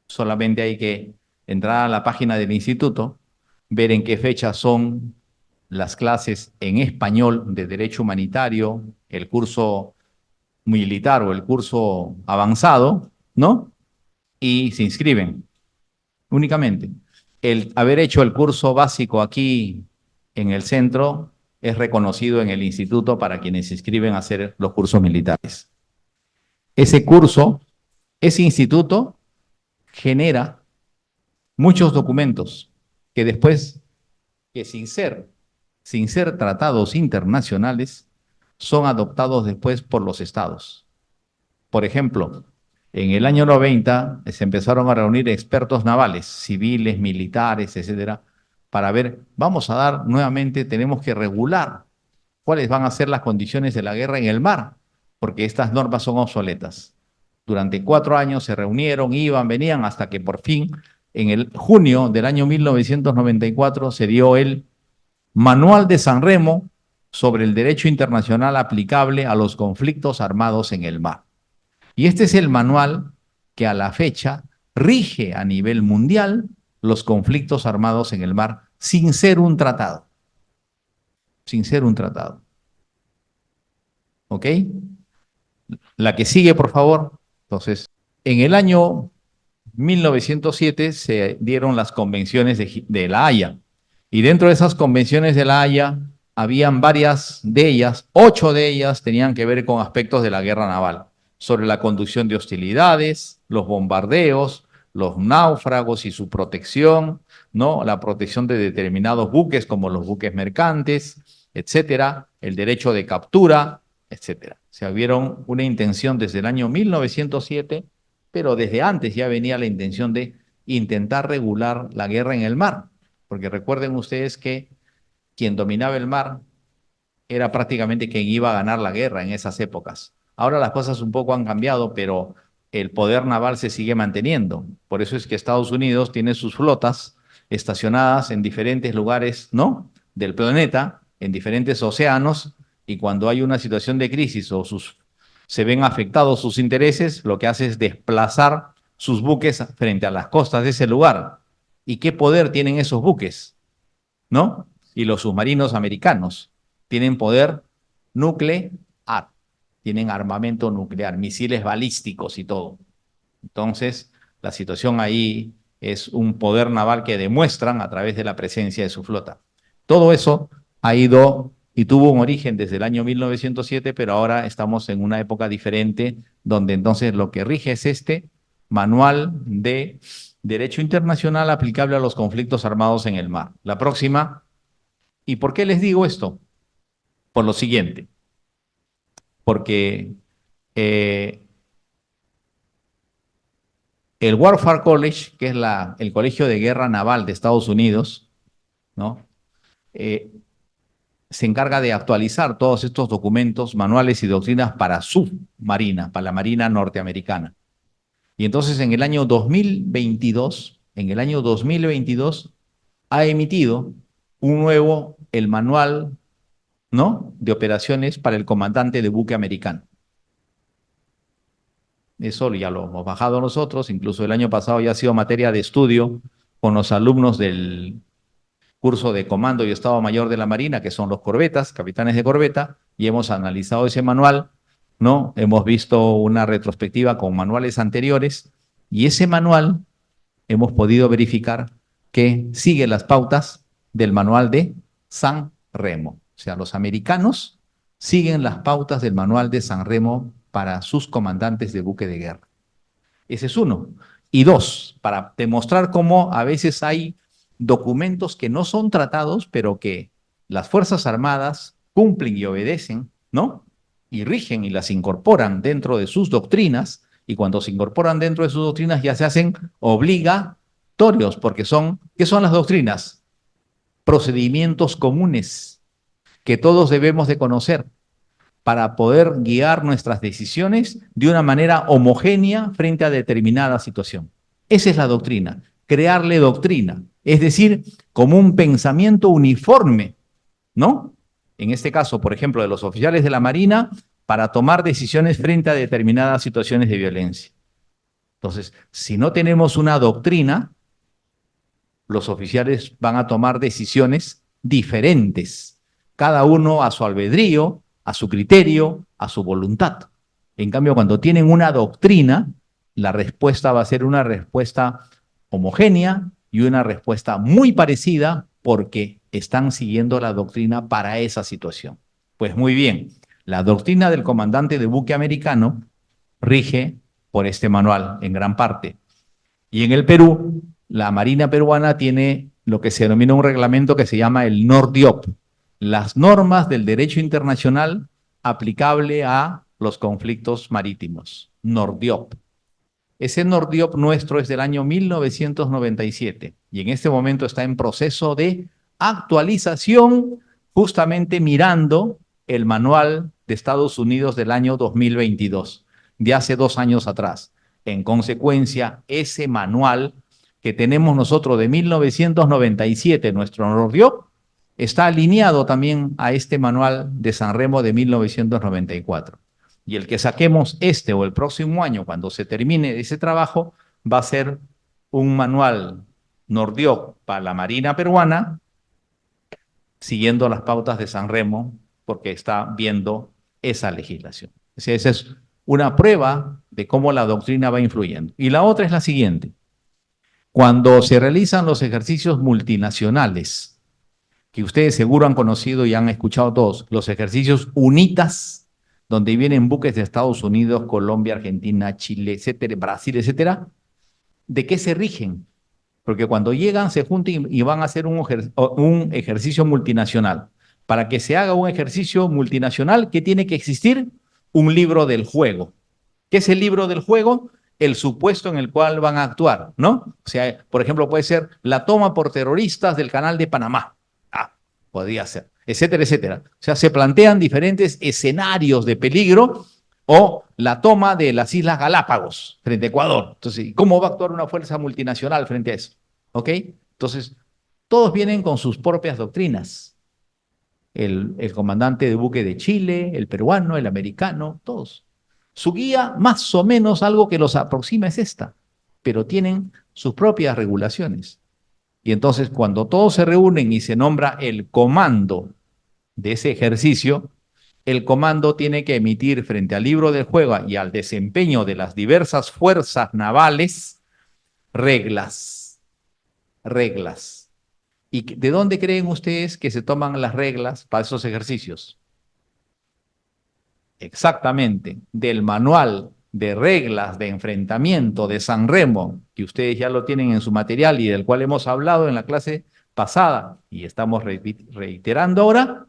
solamente hay que entrar a la página del instituto, ver en qué fecha son las clases en español de Derecho Humanitario, el curso militar o el curso avanzado, ¿no? Y se inscriben únicamente. El haber hecho el curso básico aquí en el centro es reconocido en el instituto para quienes se inscriben a hacer los cursos militares. Ese curso, ese instituto genera muchos documentos que después, que sin ser tratados internacionales, son adoptados después por los estados. Por ejemplo, en el año 90 se empezaron a reunir expertos navales, civiles, militares, etcétera, para ver, vamos a dar nuevamente, tenemos que regular cuáles van a ser las condiciones de la guerra en el mar, porque estas normas son obsoletas. Durante 4 años se reunieron, iban, venían, hasta que por fin, en el junio del año 1994, se dio el Manual de San Remo sobre el derecho internacional aplicable a los conflictos armados en el mar. Y este es el manual que a la fecha rige a nivel mundial los conflictos armados en el mar sin ser un tratado. Sin ser un tratado. ¿Ok? La que sigue, por favor. Entonces, en el año 1907 se dieron las convenciones de La Haya. Y dentro de esas convenciones de La Haya, habían varias de ellas, 8 de ellas tenían que ver con aspectos de la guerra naval, sobre la conducción de hostilidades, los bombardeos, los náufragos y su protección, ¿no? La protección de determinados buques como los buques mercantes, etcétera, el derecho de captura, etcétera. Se vieron una intención desde el año 1907, pero desde antes ya venía la intención de intentar regular la guerra en el mar, porque recuerden ustedes que quien dominaba el mar era prácticamente quien iba a ganar la guerra en esas épocas. Ahora las cosas un poco han cambiado, pero el poder naval se sigue manteniendo. Por eso es que Estados Unidos tiene sus flotas estacionadas en diferentes lugares, ¿no?, del planeta, en diferentes océanos, y cuando hay una situación de crisis o se ven afectados sus intereses, lo que hace es desplazar sus buques frente a las costas de ese lugar. ¿Y qué poder tienen esos buques? ¿No? Y los submarinos americanos tienen poder nuclear, tienen armamento nuclear, misiles balísticos y todo. Entonces, la situación ahí es un poder naval que demuestran a través de la presencia de su flota. Todo eso ha ido y tuvo un origen desde el año 1907, pero ahora estamos en una época diferente, donde entonces lo que rige es este manual de derecho internacional aplicable a los conflictos armados en el mar. La próxima. ¿Y por qué les digo esto? Por lo siguiente. Porque el Warfare College, que es el Colegio de Guerra Naval de Estados Unidos, ¿no?, se encarga de actualizar todos estos documentos, manuales y doctrinas para su marina, para la Marina norteamericana. Y entonces en el año 2022, ha emitido el manual, ¿no?, de operaciones para el comandante de buque americano. Eso ya lo hemos bajado nosotros, incluso el año pasado ya ha sido materia de estudio con los alumnos del curso de Comando y Estado Mayor de la Marina, que son los corbetas, capitanes de corbeta, y hemos analizado ese manual, ¿no? Hemos visto una retrospectiva con manuales anteriores, y ese manual hemos podido verificar que sigue las pautas del manual de San Remo. O sea, los americanos siguen las pautas del manual de San Remo para sus comandantes de buque de guerra. Ese es uno. Y dos, para demostrar cómo a veces hay documentos que no son tratados, pero que las Fuerzas Armadas cumplen y obedecen, ¿no?, y rigen y las incorporan dentro de sus doctrinas, y cuando se incorporan dentro de sus doctrinas ya se hacen obligatorios, porque ¿qué son las doctrinas? Procedimientos comunes que todos debemos de conocer para poder guiar nuestras decisiones de una manera homogénea frente a determinada situación. Esa es la doctrina, crearle doctrina, es decir, como un pensamiento uniforme, ¿no? En este caso, por ejemplo, de los oficiales de la Marina, para tomar decisiones frente a determinadas situaciones de violencia. Entonces, si no tenemos una doctrina, los oficiales van a tomar decisiones diferentes, cada uno a su albedrío, a su criterio, a su voluntad. En cambio, cuando tienen una doctrina, la respuesta va a ser una respuesta homogénea y una respuesta muy parecida, porque están siguiendo la doctrina para esa situación. Pues muy bien, la doctrina del comandante de buque americano rige por este manual en gran parte. Y en el Perú, la Marina peruana tiene lo que se denomina un reglamento que se llama el NORDIOP, las normas del derecho internacional aplicable a los conflictos marítimos, NORDIOP. Ese NORDIOP nuestro es del año 1997 y en este momento está en proceso de actualización, justamente mirando el manual de Estados Unidos del año 2022, de hace 2 años atrás. En consecuencia, ese manual que tenemos nosotros de 1997, nuestro NORDIOP, está alineado también a este manual de San Remo de 1994. Y el que saquemos este o el próximo año, cuando se termine ese trabajo, va a ser un manual NORDIOP para la Marina peruana, siguiendo las pautas de San Remo, porque está viendo esa legislación. Esa es una prueba de cómo la doctrina va influyendo. Y la otra es la siguiente. Cuando se realizan los ejercicios multinacionales, que ustedes seguro han conocido y han escuchado todos, los ejercicios UNITAS, donde vienen buques de Estados Unidos, Colombia, Argentina, Chile, etcétera, Brasil, etcétera, ¿de qué se rigen? Porque cuando llegan, se juntan y van a hacer un ejercicio multinacional. Para que se haga un ejercicio multinacional, ¿qué tiene que existir? Un libro del juego. ¿Qué es el libro del juego? El supuesto en el cual van a actuar, ¿no? O sea, por ejemplo, puede ser la toma por terroristas del canal de Panamá. Podría ser, etcétera, etcétera. O sea, se plantean diferentes escenarios de peligro o la toma de las Islas Galápagos frente a Ecuador. Entonces, ¿cómo va a actuar una fuerza multinacional frente a eso? ¿Ok? Entonces, todos vienen con sus propias doctrinas. El comandante de buque de Chile, el peruano, el americano, todos. Su guía, más o menos, algo que los aproxima es esta, pero tienen sus propias regulaciones. Y entonces, cuando todos se reúnen y se nombra el comando de ese ejercicio, el comando tiene que emitir frente al libro del juego y al desempeño de las diversas fuerzas navales reglas. Reglas. ¿Y de dónde creen ustedes que se toman las reglas para esos ejercicios? Exactamente, del manual de reglas de enfrentamiento de San Remo, que ustedes ya lo tienen en su material y del cual hemos hablado en la clase pasada y estamos reiterando ahora.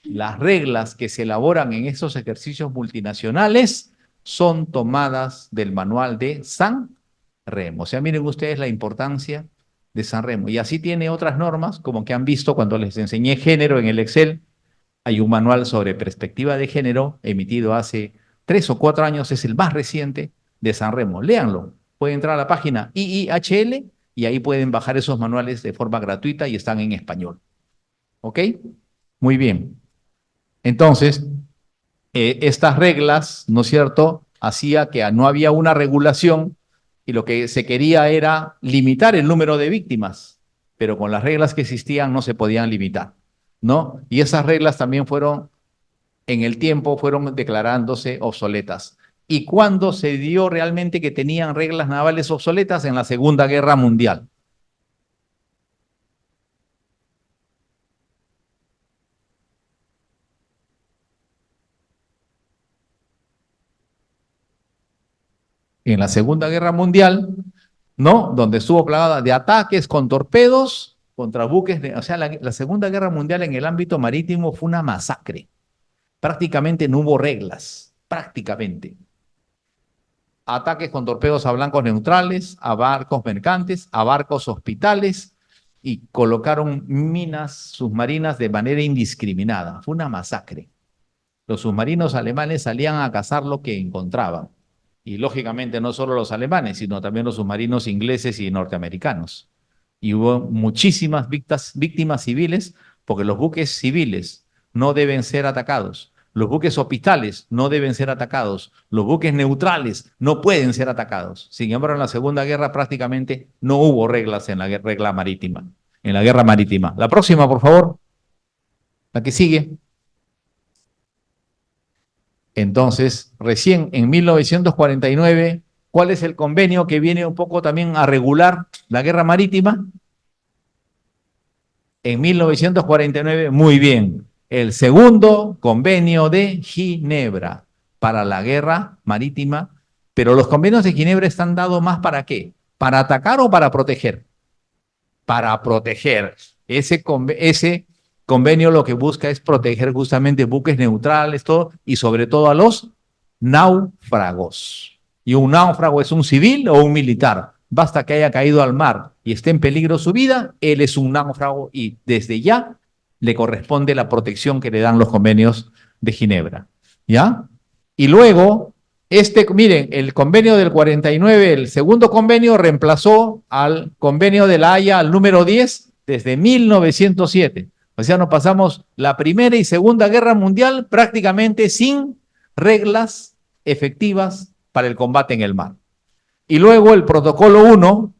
Las reglas que se elaboran en esos ejercicios multinacionales son tomadas del manual de San Remo. O sea, miren ustedes la importancia de San Remo. Y así tiene otras normas, como que han visto cuando les enseñé género en el Excel. Hay un manual sobre perspectiva de género emitido hace 3 o 4 años, es el más reciente de San Remo. Léanlo. Pueden entrar a la página IIHL y ahí pueden bajar esos manuales de forma gratuita y están en español. ¿Ok? Muy bien. Entonces, estas reglas, ¿no es cierto?, hacía que no había una regulación y lo que se quería era limitar el número de víctimas, pero con las reglas que existían no se podían limitar, ¿no? Y esas reglas también fueron, en el tiempo, fueron declarándose obsoletas. ¿Y cuándo se dio realmente que tenían reglas navales obsoletas? En la Segunda Guerra Mundial. En la Segunda Guerra Mundial, ¿no? Donde estuvo plagada de ataques con torpedos contra buques. O sea, la Segunda Guerra Mundial en el ámbito marítimo fue una masacre. Prácticamente no hubo reglas, prácticamente. Ataques con torpedos a blancos neutrales, a barcos mercantes, a barcos hospitales y colocaron minas submarinas de manera indiscriminada. Fue una masacre. Los submarinos alemanes salían a cazar lo que encontraban. Y lógicamente no solo los alemanes, sino también los submarinos ingleses y norteamericanos. Y hubo muchísimas víctimas civiles, porque los buques civiles no deben ser atacados. Los buques hospitales no deben ser atacados. Los buques neutrales no pueden ser atacados. Sin embargo, en la Segunda Guerra prácticamente no hubo reglas en la regla marítima, en la guerra marítima. La próxima, por favor. La que sigue. Entonces, recién en 1949, ¿cuál es el convenio que viene un poco también a regular la guerra marítima? En 1949, muy bien, el segundo convenio de Ginebra para la guerra marítima, pero los convenios de Ginebra están dados más ¿para qué? ¿Para atacar o para proteger? Para proteger. Ese convenio lo que busca es proteger justamente buques neutrales, todo, y sobre todo a los náufragos. Y un náufrago es un civil o un militar. Basta que haya caído al mar y esté en peligro su vida, él es un náufrago y desde ya le corresponde la protección que le dan los convenios de Ginebra. ¿Ya? Y luego, miren, el convenio del 49, el segundo convenio reemplazó al convenio de La Haya, al número 10, desde 1907. O sea, nos pasamos la Primera y Segunda Guerra Mundial prácticamente sin reglas efectivas para el combate en el mar. Y luego el protocolo 1,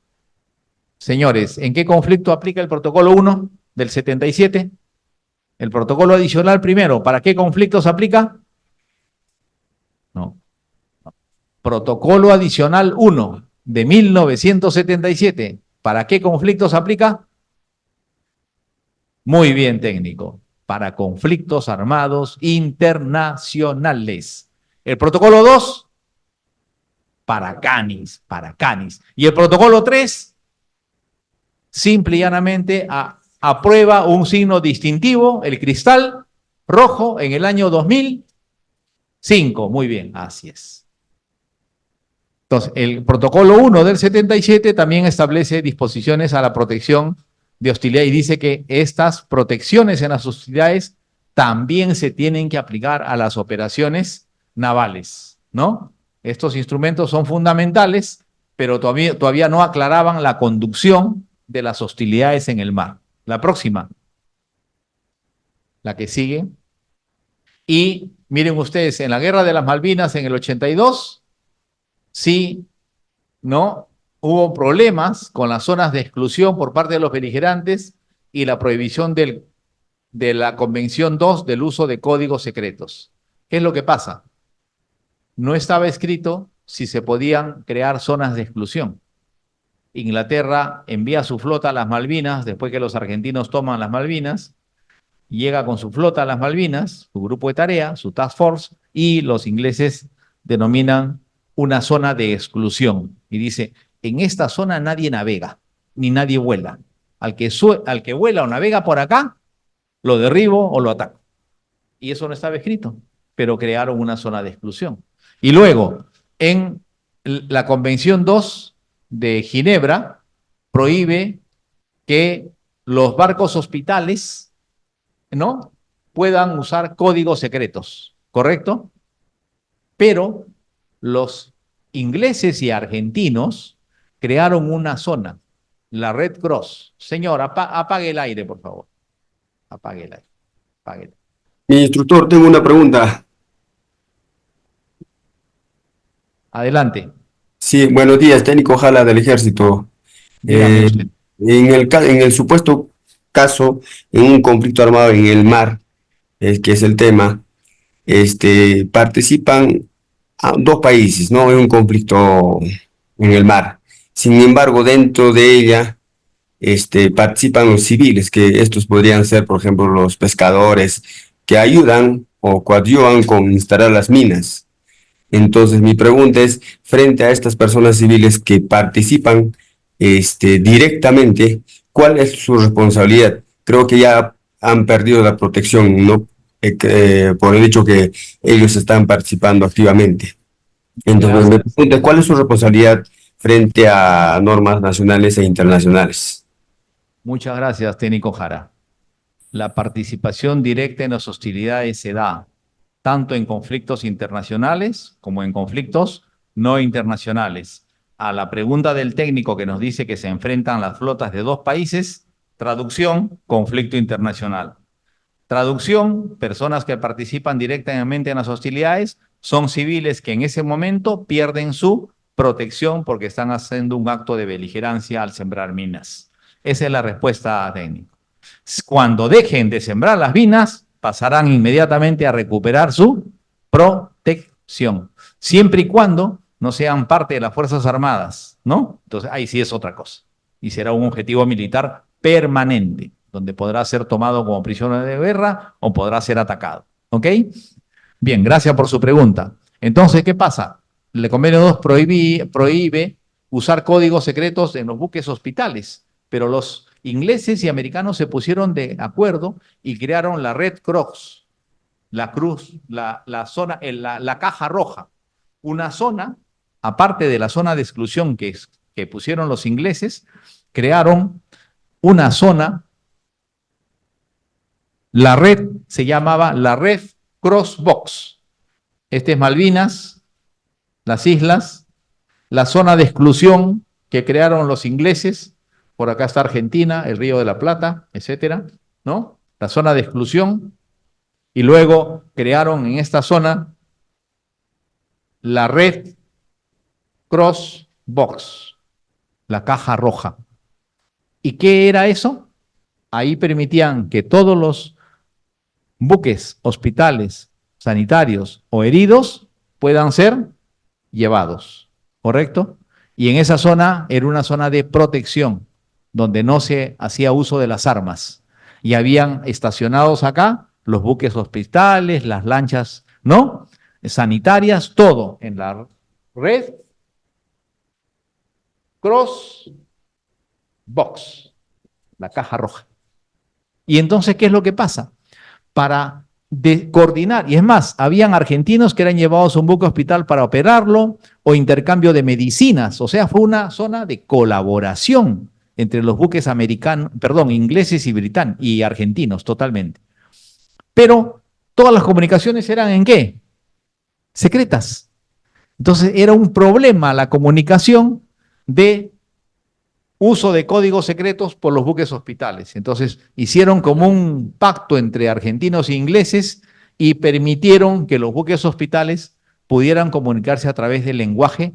señores, ¿en qué conflicto aplica el protocolo 1 del 77? El protocolo adicional primero, ¿para qué conflictos aplica? No. Protocolo adicional 1 de 1977, ¿para qué conflictos aplica? Muy bien, técnico. Para conflictos armados internacionales. El protocolo 2, para Canis. Y el protocolo 3, simple y llanamente aprueba un signo distintivo, el cristal rojo, en el año 2005. Muy bien, así es. Entonces, el protocolo 1 del 77 también establece disposiciones a la protección de hostilidad y dice que estas protecciones en las hostilidades también se tienen que aplicar a las operaciones navales, ¿no? Estos instrumentos son fundamentales, pero todavía no aclaraban la conducción de las hostilidades en el mar. La próxima, la que sigue. Y miren ustedes, en la Guerra de las Malvinas en el 82, sí, ¿no? Hubo problemas con las zonas de exclusión por parte de los beligerantes y la prohibición de la Convención 2 del uso de códigos secretos. ¿Qué es lo que pasa? No estaba escrito si se podían crear zonas de exclusión. Inglaterra envía su flota a las Malvinas, después que los argentinos toman las Malvinas, llega con su flota a las Malvinas, su grupo de tarea, su task force, y los ingleses denominan una zona de exclusión. Y dice, en esta zona nadie navega, ni nadie vuela. Al que vuela o navega por acá, lo derribo o lo ataco. Y eso no estaba escrito, pero crearon una zona de exclusión. Y luego, en la Convención 2 de Ginebra, prohíbe que los barcos hospitales, ¿no?, puedan usar códigos secretos, ¿correcto? Pero los ingleses y argentinos crearon una zona, la Red Cross. Señor, apague el aire, por favor. Apague el aire. Apague el aire. Mi instructor, tengo una pregunta. Adelante. Sí, buenos días, técnico Jala del Ejército. Dígame usted. En el supuesto caso, en un conflicto armado en el mar, que es el tema, participan dos países, ¿no? En un conflicto en el mar. Sin embargo, dentro de ella, participan los civiles, que estos podrían ser, por ejemplo, los pescadores que ayudan o coadyuvan con instalar las minas. Entonces, mi pregunta es, frente a estas personas civiles que participan directamente, ¿cuál es su responsabilidad? Creo que ya han perdido la protección, ¿no? Por el hecho que ellos están participando activamente. Entonces, me pregunto, ¿cuál es su responsabilidad frente a normas nacionales e internacionales? Muchas gracias, técnico Jara. La participación directa en las hostilidades se da tanto en conflictos internacionales como en conflictos no internacionales. A la pregunta del técnico que nos dice que se enfrentan las flotas de dos países, traducción, conflicto internacional. Traducción, personas que participan directamente en las hostilidades son civiles que en ese momento pierden su protección porque están haciendo un acto de beligerancia al sembrar minas. Esa es la respuesta técnica. Cuando dejen de sembrar las minas, pasarán inmediatamente a recuperar su protección, siempre y cuando no sean parte de las Fuerzas Armadas, ¿no? Entonces ahí sí es otra cosa y será un objetivo militar permanente. donde podrá ser tomado como prisionero de guerra o podrá ser atacado. ¿Ok? Bien, gracias por su pregunta. Entonces, ¿qué pasa? El convenio 2 prohíbe usar códigos secretos en los buques hospitales, pero los ingleses y americanos se pusieron de acuerdo y crearon la Red Cross, la cruz, la caja roja, una zona, aparte de la zona de exclusión que pusieron los ingleses, crearon una zona, la red se llamaba la Red Cross Box. Este es Malvinas, las islas, la zona de exclusión que crearon los ingleses, por acá está Argentina, el Río de la Plata, etcétera, ¿no? La zona de exclusión, y luego crearon en esta zona la Red Cross Box, la caja roja. ¿Y qué era eso? Ahí permitían que todos los buques, hospitales, sanitarios o heridos puedan ser llevados, ¿correcto? Y en esa zona era una zona de protección, donde no se hacía uso de las armas. Y habían estacionados acá los buques hospitales, las lanchas, ¿no? Sanitarias, todo en la Red Cross Box, la caja roja. Y entonces, ¿qué es lo que pasa? Para coordinar, y es más, habían argentinos que eran llevados a un buque hospital para operarlo o intercambio de medicinas, o sea, fue una zona de colaboración entre los buques americanos, perdón, ingleses y argentinos totalmente. Pero todas las comunicaciones eran ¿en qué? Secretas. Entonces era un problema la comunicación de uso de códigos secretos por los buques hospitales. Entonces hicieron como un pacto entre argentinos e ingleses y permitieron que los buques hospitales pudieran comunicarse a través del lenguaje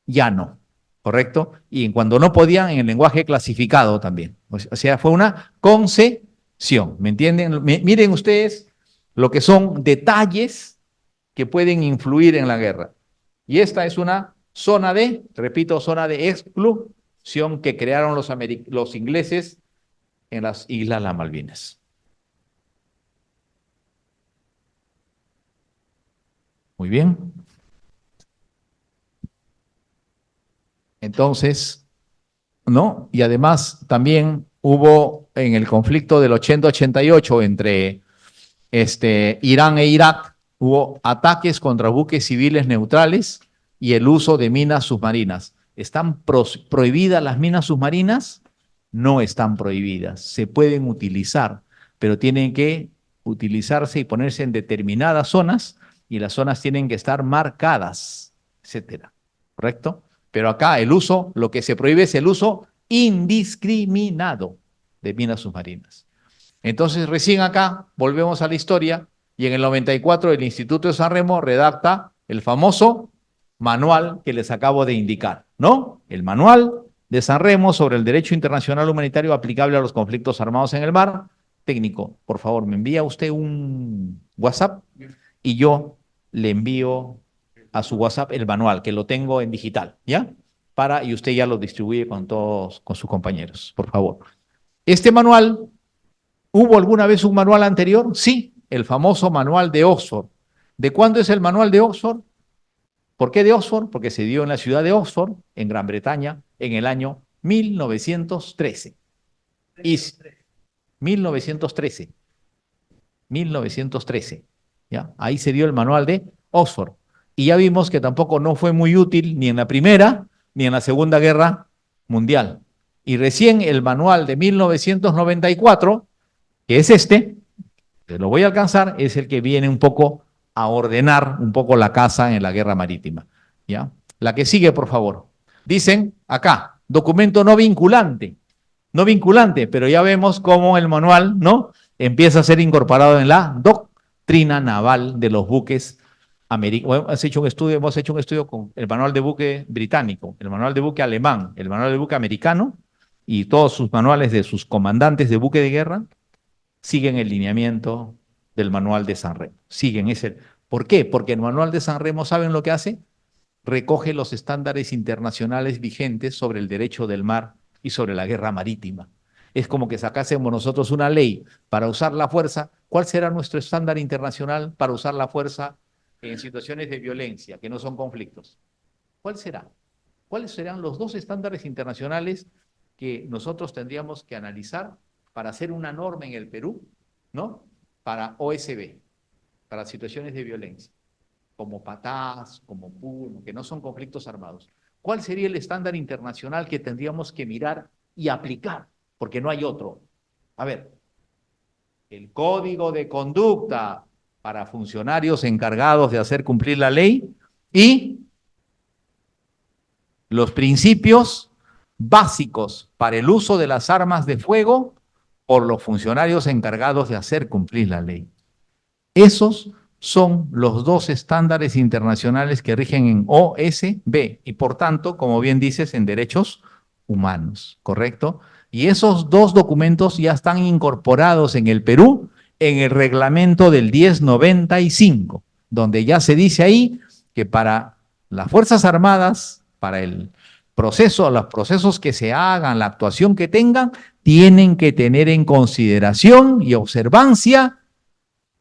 llano, ¿correcto? Y cuando no podían, en el lenguaje clasificado también. O sea, fue una concesión, ¿me entienden? Miren ustedes lo que son detalles que pueden influir en la guerra. Y esta es una zona de, repito, zona de exclusión que crearon los ingleses en las Islas Las Malvinas. Muy bien. Entonces, ¿no? Y además también hubo en el conflicto del 80-88 entre Irán e Irak, hubo ataques contra buques civiles neutrales y el uso de minas submarinas. ¿Están prohibidas las minas submarinas? No están prohibidas, se pueden utilizar, pero tienen que utilizarse y ponerse en determinadas zonas y las zonas tienen que estar marcadas, etcétera. ¿Correcto? Pero acá el uso, lo que se prohíbe es el uso indiscriminado de minas submarinas. Entonces, recién acá volvemos a la historia y en el 94 el Instituto de San Remo redacta el famoso manual que les acabo de indicar, ¿no? El manual de San Remo sobre el derecho internacional humanitario aplicable a los conflictos armados en el mar. Técnico, por favor, me envía usted un WhatsApp y yo le envío a su WhatsApp el manual, que lo tengo en digital, ¿ya? Y usted ya lo distribuye con todos, con sus compañeros, por favor. Este manual, ¿hubo alguna vez un manual anterior? Sí, el famoso manual de Oxford. ¿De cuándo es el manual de Oxford? ¿Por qué de Oxford? Porque se dio en la ciudad de Oxford, en Gran Bretaña, en el año 1913. Y 1913. 1913. ¿Ya? Ahí se dio el manual de Oxford. Y ya vimos que tampoco no fue muy útil ni en la Primera ni en la Segunda Guerra Mundial. Y recién el manual de 1994, que es que lo voy a alcanzar, es el que viene un poco a ordenar un poco la casa en la guerra marítima. ¿Ya? La que sigue, por favor. Dicen acá, documento no vinculante. No vinculante, pero ya vemos cómo el manual, ¿no?, empieza a ser incorporado en la doctrina naval de los buques americanos. Hemos hecho un estudio con el manual de buque británico, el manual de buque alemán, el manual de buque americano y todos sus manuales de sus comandantes de buque de guerra siguen el lineamiento del manual de San Remo. Siguen ese. ¿Por qué? Porque el manual de San Remo, ¿saben lo que hace? Recoge los estándares internacionales vigentes sobre el derecho del mar y sobre la guerra marítima. Es como que sacásemos nosotros una ley para usar la fuerza. ¿Cuál será nuestro estándar internacional para usar la fuerza en situaciones de violencia, que no son conflictos? ¿Cuál será? ¿Cuáles serán los dos estándares internacionales que nosotros tendríamos que analizar para hacer una norma en el Perú, ¿no? Para OSB, para situaciones de violencia, como Patás, como Puno, que no son conflictos armados. ¿Cuál sería el estándar internacional que tendríamos que mirar y aplicar? Porque no hay otro. A ver, el código de conducta para funcionarios encargados de hacer cumplir la ley y los principios básicos para el uso de las armas de fuego por los funcionarios encargados de hacer cumplir la ley. Esos son los dos estándares internacionales que rigen en OSB y por tanto, como bien dices, en derechos humanos, ¿correcto? Y esos dos documentos ya están incorporados en el Perú en el reglamento del 1095, donde ya se dice ahí que para las Fuerzas Armadas, para el proceso, los procesos que se hagan, la actuación que tengan, tienen que tener en consideración y observancia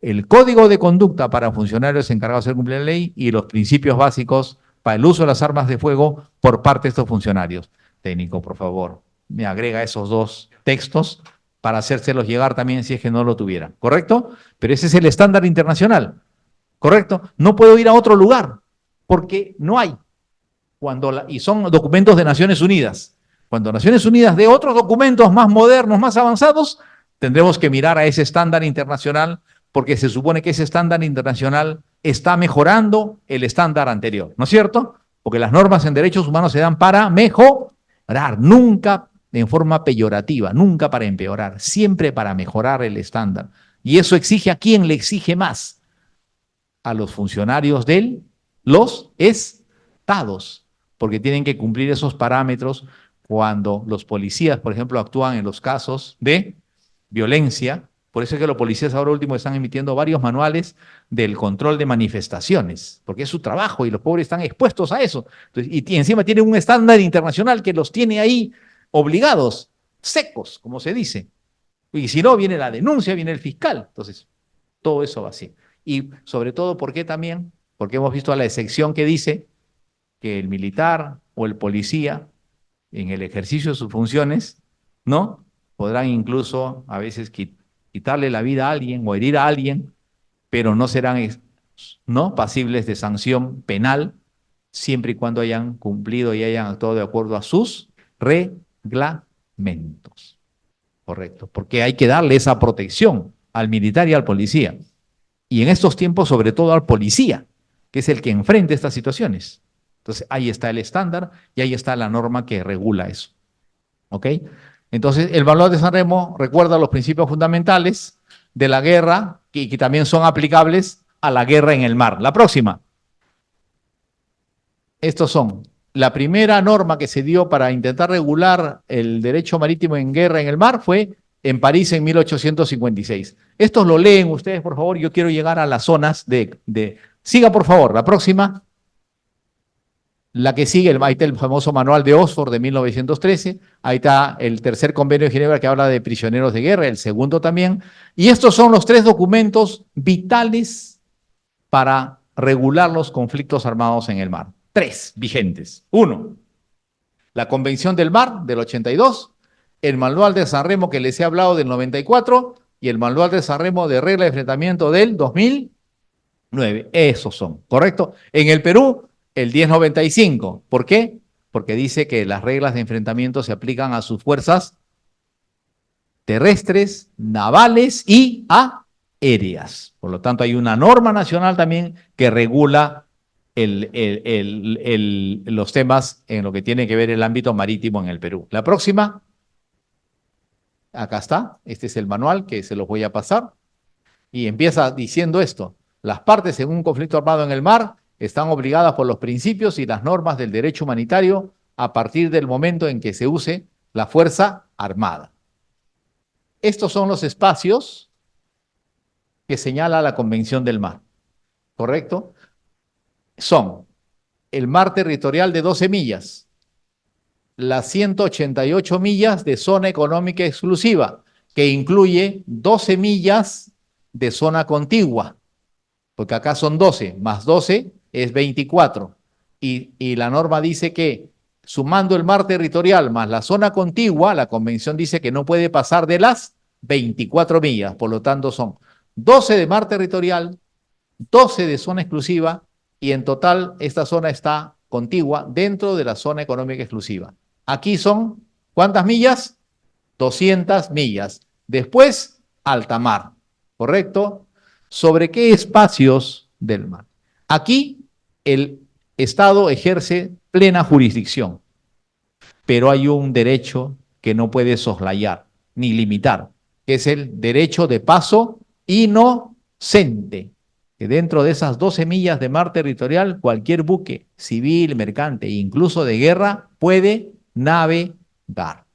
el código de conducta para funcionarios encargados de hacer cumplir la ley y los principios básicos para el uso de las armas de fuego por parte de estos funcionarios. Técnico, por favor, me agrega esos dos textos para hacérselos llegar también si es que no lo tuviera, ¿correcto? Pero ese es el estándar internacional, ¿correcto? No puedo ir a otro lugar porque no hay. Y son documentos de Naciones Unidas. Cuando Naciones Unidas dé otros documentos más modernos, más avanzados, tendremos que mirar a ese estándar internacional porque se supone que ese estándar internacional está mejorando el estándar anterior, ¿no es cierto? Porque las normas en derechos humanos se dan para mejorar, nunca en forma peyorativa, nunca para empeorar, siempre para mejorar el estándar. Y eso exige a quién le exige más, a los funcionarios de los estados, porque tienen que cumplir esos parámetros cuando los policías, por ejemplo, actúan en los casos de violencia. Por eso es que los policías ahora último están emitiendo varios manuales del control de manifestaciones, porque es su trabajo y los pobres están expuestos a eso. Entonces, y encima tienen un estándar internacional que los tiene ahí obligados, secos, como se dice. Y si no, viene la denuncia, viene el fiscal. Entonces, todo eso va así. Y sobre todo, ¿por qué también? Porque hemos visto a la excepción que dice que el militar o el policía, en el ejercicio de sus funciones, ¿no? Podrán incluso a veces quitarle la vida a alguien o herir a alguien, pero no serán, ¿no?, pasibles de sanción penal siempre y cuando hayan cumplido y hayan actuado de acuerdo a sus reglamentos. Correcto, porque hay que darle esa protección al militar y al policía. Y en estos tiempos, sobre todo al policía, que es el que enfrenta estas situaciones. Entonces, ahí está el estándar y ahí está la norma que regula eso. ¿Ok? Entonces, el Manual de San Remo recuerda los principios fundamentales de la guerra y que también son aplicables a la guerra en el mar. La próxima. Estos son. La primera norma que se dio para intentar regular el derecho marítimo en guerra en el mar fue en París en 1856. Estos lo leen ustedes, por favor. Yo quiero llegar a las zonas Siga, por favor, la próxima. La que sigue, ahí está el famoso manual de Oxford de 1913. Ahí está el tercer convenio de Ginebra que habla de prisioneros de guerra, el segundo también. Y estos son los tres documentos vitales para regular los conflictos armados en el mar. Tres vigentes. Uno, la Convención del Mar del 82, el Manual de San Remo que les he hablado del 94 y el Manual de San Remo de regla de enfrentamiento del 2009. Esos son, ¿correcto? En el Perú, el 1095. ¿Por qué? Porque dice que las reglas de enfrentamiento se aplican a sus fuerzas terrestres, navales y aéreas. Por lo tanto, hay una norma nacional también que regula los temas en lo que tiene que ver el ámbito marítimo en el Perú. La próxima, acá está, este es el manual que se los voy a pasar y empieza diciendo esto: las partes en un conflicto armado en el mar están obligadas por los principios y las normas del derecho humanitario a partir del momento en que se use la fuerza armada. Estos son los espacios que señala la Convención del Mar, ¿correcto? Son el mar territorial de 12 millas, las 188 millas de zona económica exclusiva, que incluye 12 millas de zona contigua, porque acá son 12, más 12 es 24. Y la norma dice que sumando el mar territorial más la zona contigua, la convención dice que no puede pasar de las 24 millas, por lo tanto son 12 de mar territorial, 12 de zona exclusiva y en total esta zona está contigua dentro de la zona económica exclusiva. Aquí son, ¿cuántas millas? 200 millas. Después, alta mar, ¿correcto? ¿Sobre qué espacios del mar? Aquí el Estado ejerce plena jurisdicción, pero hay un derecho que no puede soslayar ni limitar, que es el derecho de paso inocente, que dentro de esas 12 millas de mar territorial, cualquier buque civil, mercante e incluso de guerra puede navegar.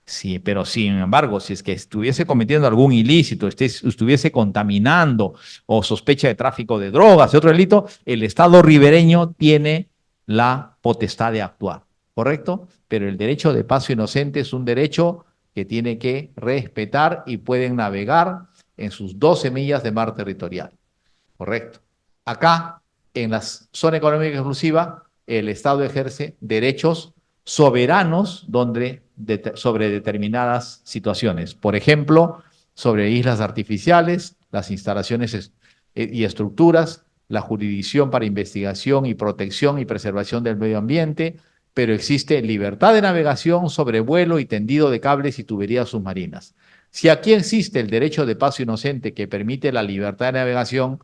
Sí, pero sin embargo, si es que estuviese cometiendo algún ilícito, estuviese contaminando o sospecha de tráfico de drogas, de otro delito, el Estado ribereño tiene la potestad de actuar, ¿correcto? Pero el derecho de paso inocente es un derecho que tiene que respetar y pueden navegar en sus 12 millas de mar territorial, ¿correcto? Acá, en la zona económica exclusiva, el Estado ejerce derechos soberanos sobre determinadas situaciones. Por ejemplo, sobre islas artificiales, las instalaciones y estructuras, la jurisdicción para investigación y protección y preservación del medio ambiente, pero existe libertad de navegación sobre vuelo y tendido de cables y tuberías submarinas. Si aquí existe el derecho de paso inocente que permite la libertad de navegación,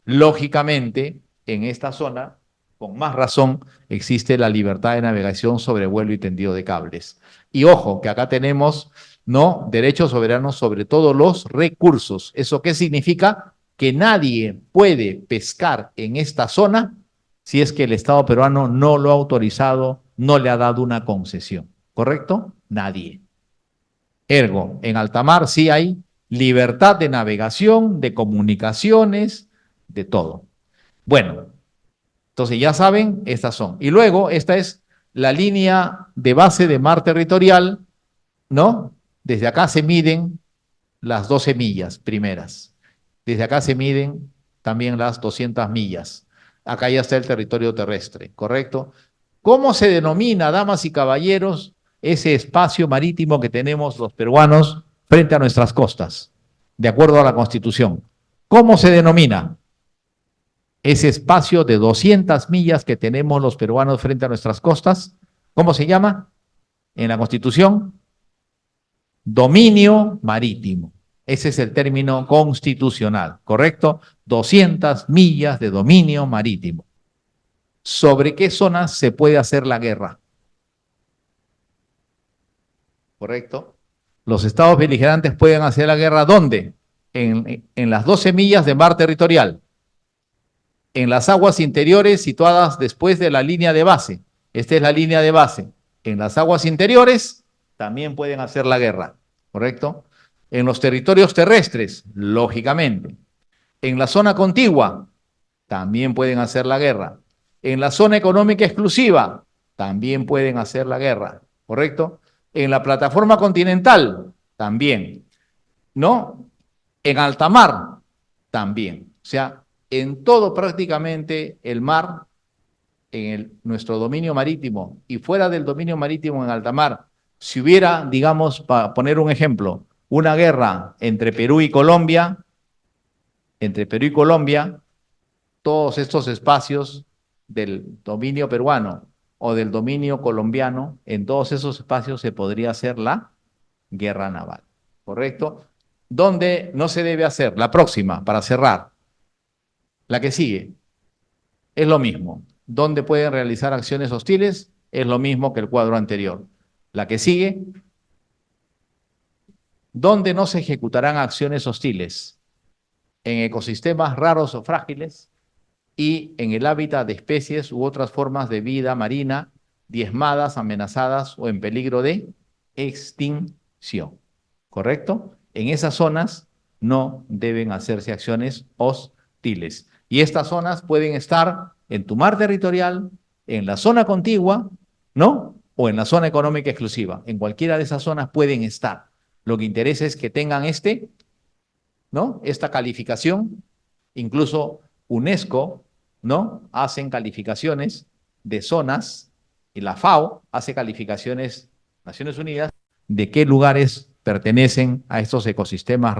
lógicamente, en esta zona, con más razón, existe la libertad de navegación sobre vuelo y tendido de cables. Y ojo, que acá tenemos, ¿no?, derechos soberanos sobre todos los recursos. ¿Eso qué significa? Que nadie puede pescar en esta zona si es que el Estado peruano no lo ha autorizado, no le ha dado una concesión. ¿Correcto? Nadie. Ergo, en alta mar sí hay libertad de navegación, de comunicaciones, de todo. Bueno, entonces ya saben, estas son. Y luego, esta es la línea de base de mar territorial, ¿no? Desde acá se miden las 12 millas primeras. Desde acá se miden también las 200 millas. Acá ya está el territorio terrestre, ¿correcto? ¿Cómo se denomina, damas y caballeros, ese espacio marítimo que tenemos los peruanos frente a nuestras costas, de acuerdo a la Constitución? ¿Cómo se denomina ese espacio de 200 millas que tenemos los peruanos frente a nuestras costas? ¿Cómo se llama en la Constitución? Dominio marítimo. Ese es el término constitucional, ¿correcto? 200 millas de dominio marítimo. ¿Sobre qué zonas se puede hacer la guerra? ¿Correcto? Los estados beligerantes pueden hacer la guerra ¿dónde? En las 12 millas de mar territorial. En las aguas interiores situadas después de la línea de base. Esta es la línea de base. En las aguas interiores también pueden hacer la guerra, ¿correcto? En los territorios terrestres, lógicamente. En la zona contigua, también pueden hacer la guerra. En la zona económica exclusiva, también pueden hacer la guerra, ¿correcto? En la plataforma continental, también, ¿no? En alta mar, también. O sea, en todo prácticamente el mar, nuestro dominio marítimo y fuera del dominio marítimo en alta mar, si hubiera, digamos, para poner un ejemplo, una guerra entre Perú y Colombia, todos estos espacios del dominio peruano o del dominio colombiano, en todos esos espacios se podría hacer la guerra naval, ¿correcto? ¿Dónde no se debe hacer? La próxima, para cerrar. La que sigue. Es lo mismo. ¿Dónde pueden realizar acciones hostiles? Es lo mismo que el cuadro anterior. La que sigue. ¿Dónde no se ejecutarán acciones hostiles? En ecosistemas raros o frágiles y en el hábitat de especies u otras formas de vida marina diezmadas, amenazadas o en peligro de extinción. ¿Correcto? En esas zonas no deben hacerse acciones hostiles. Y estas zonas pueden estar en tu mar territorial, en la zona contigua, ¿no? o en la zona económica exclusiva. En cualquiera de esas zonas pueden estar. Lo que interesa es que tengan ¿no? Esta calificación. Incluso UNESCO, ¿no? Hacen calificaciones de zonas y la FAO hace calificaciones, Naciones Unidas, de qué lugares pertenecen a estos ecosistemas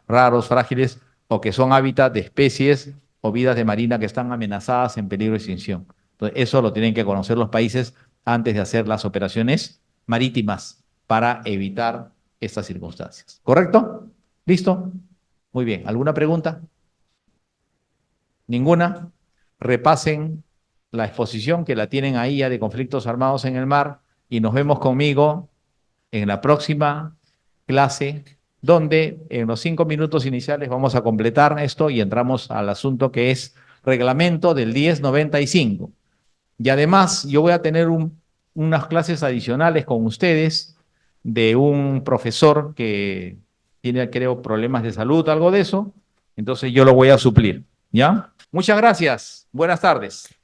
raros, frágiles, o que son hábitat de especies o vidas de marina que están amenazadas en peligro de extinción. Entonces, eso lo tienen que conocer los países antes de hacer las operaciones marítimas para evitar estas circunstancias. ¿Correcto? ¿Listo? Muy bien. ¿Alguna pregunta? ¿Ninguna? Repasen la exposición que la tienen ahí ya de conflictos armados en el mar y nos vemos conmigo en la próxima clase, donde en los 5 minutos iniciales vamos a completar esto y entramos al asunto que es reglamento del 1095. Y además yo voy a tener unas clases adicionales con ustedes de un profesor que tiene, creo, problemas de salud, algo de eso. Entonces yo lo voy a suplir, ¿ya? Muchas gracias. Buenas tardes.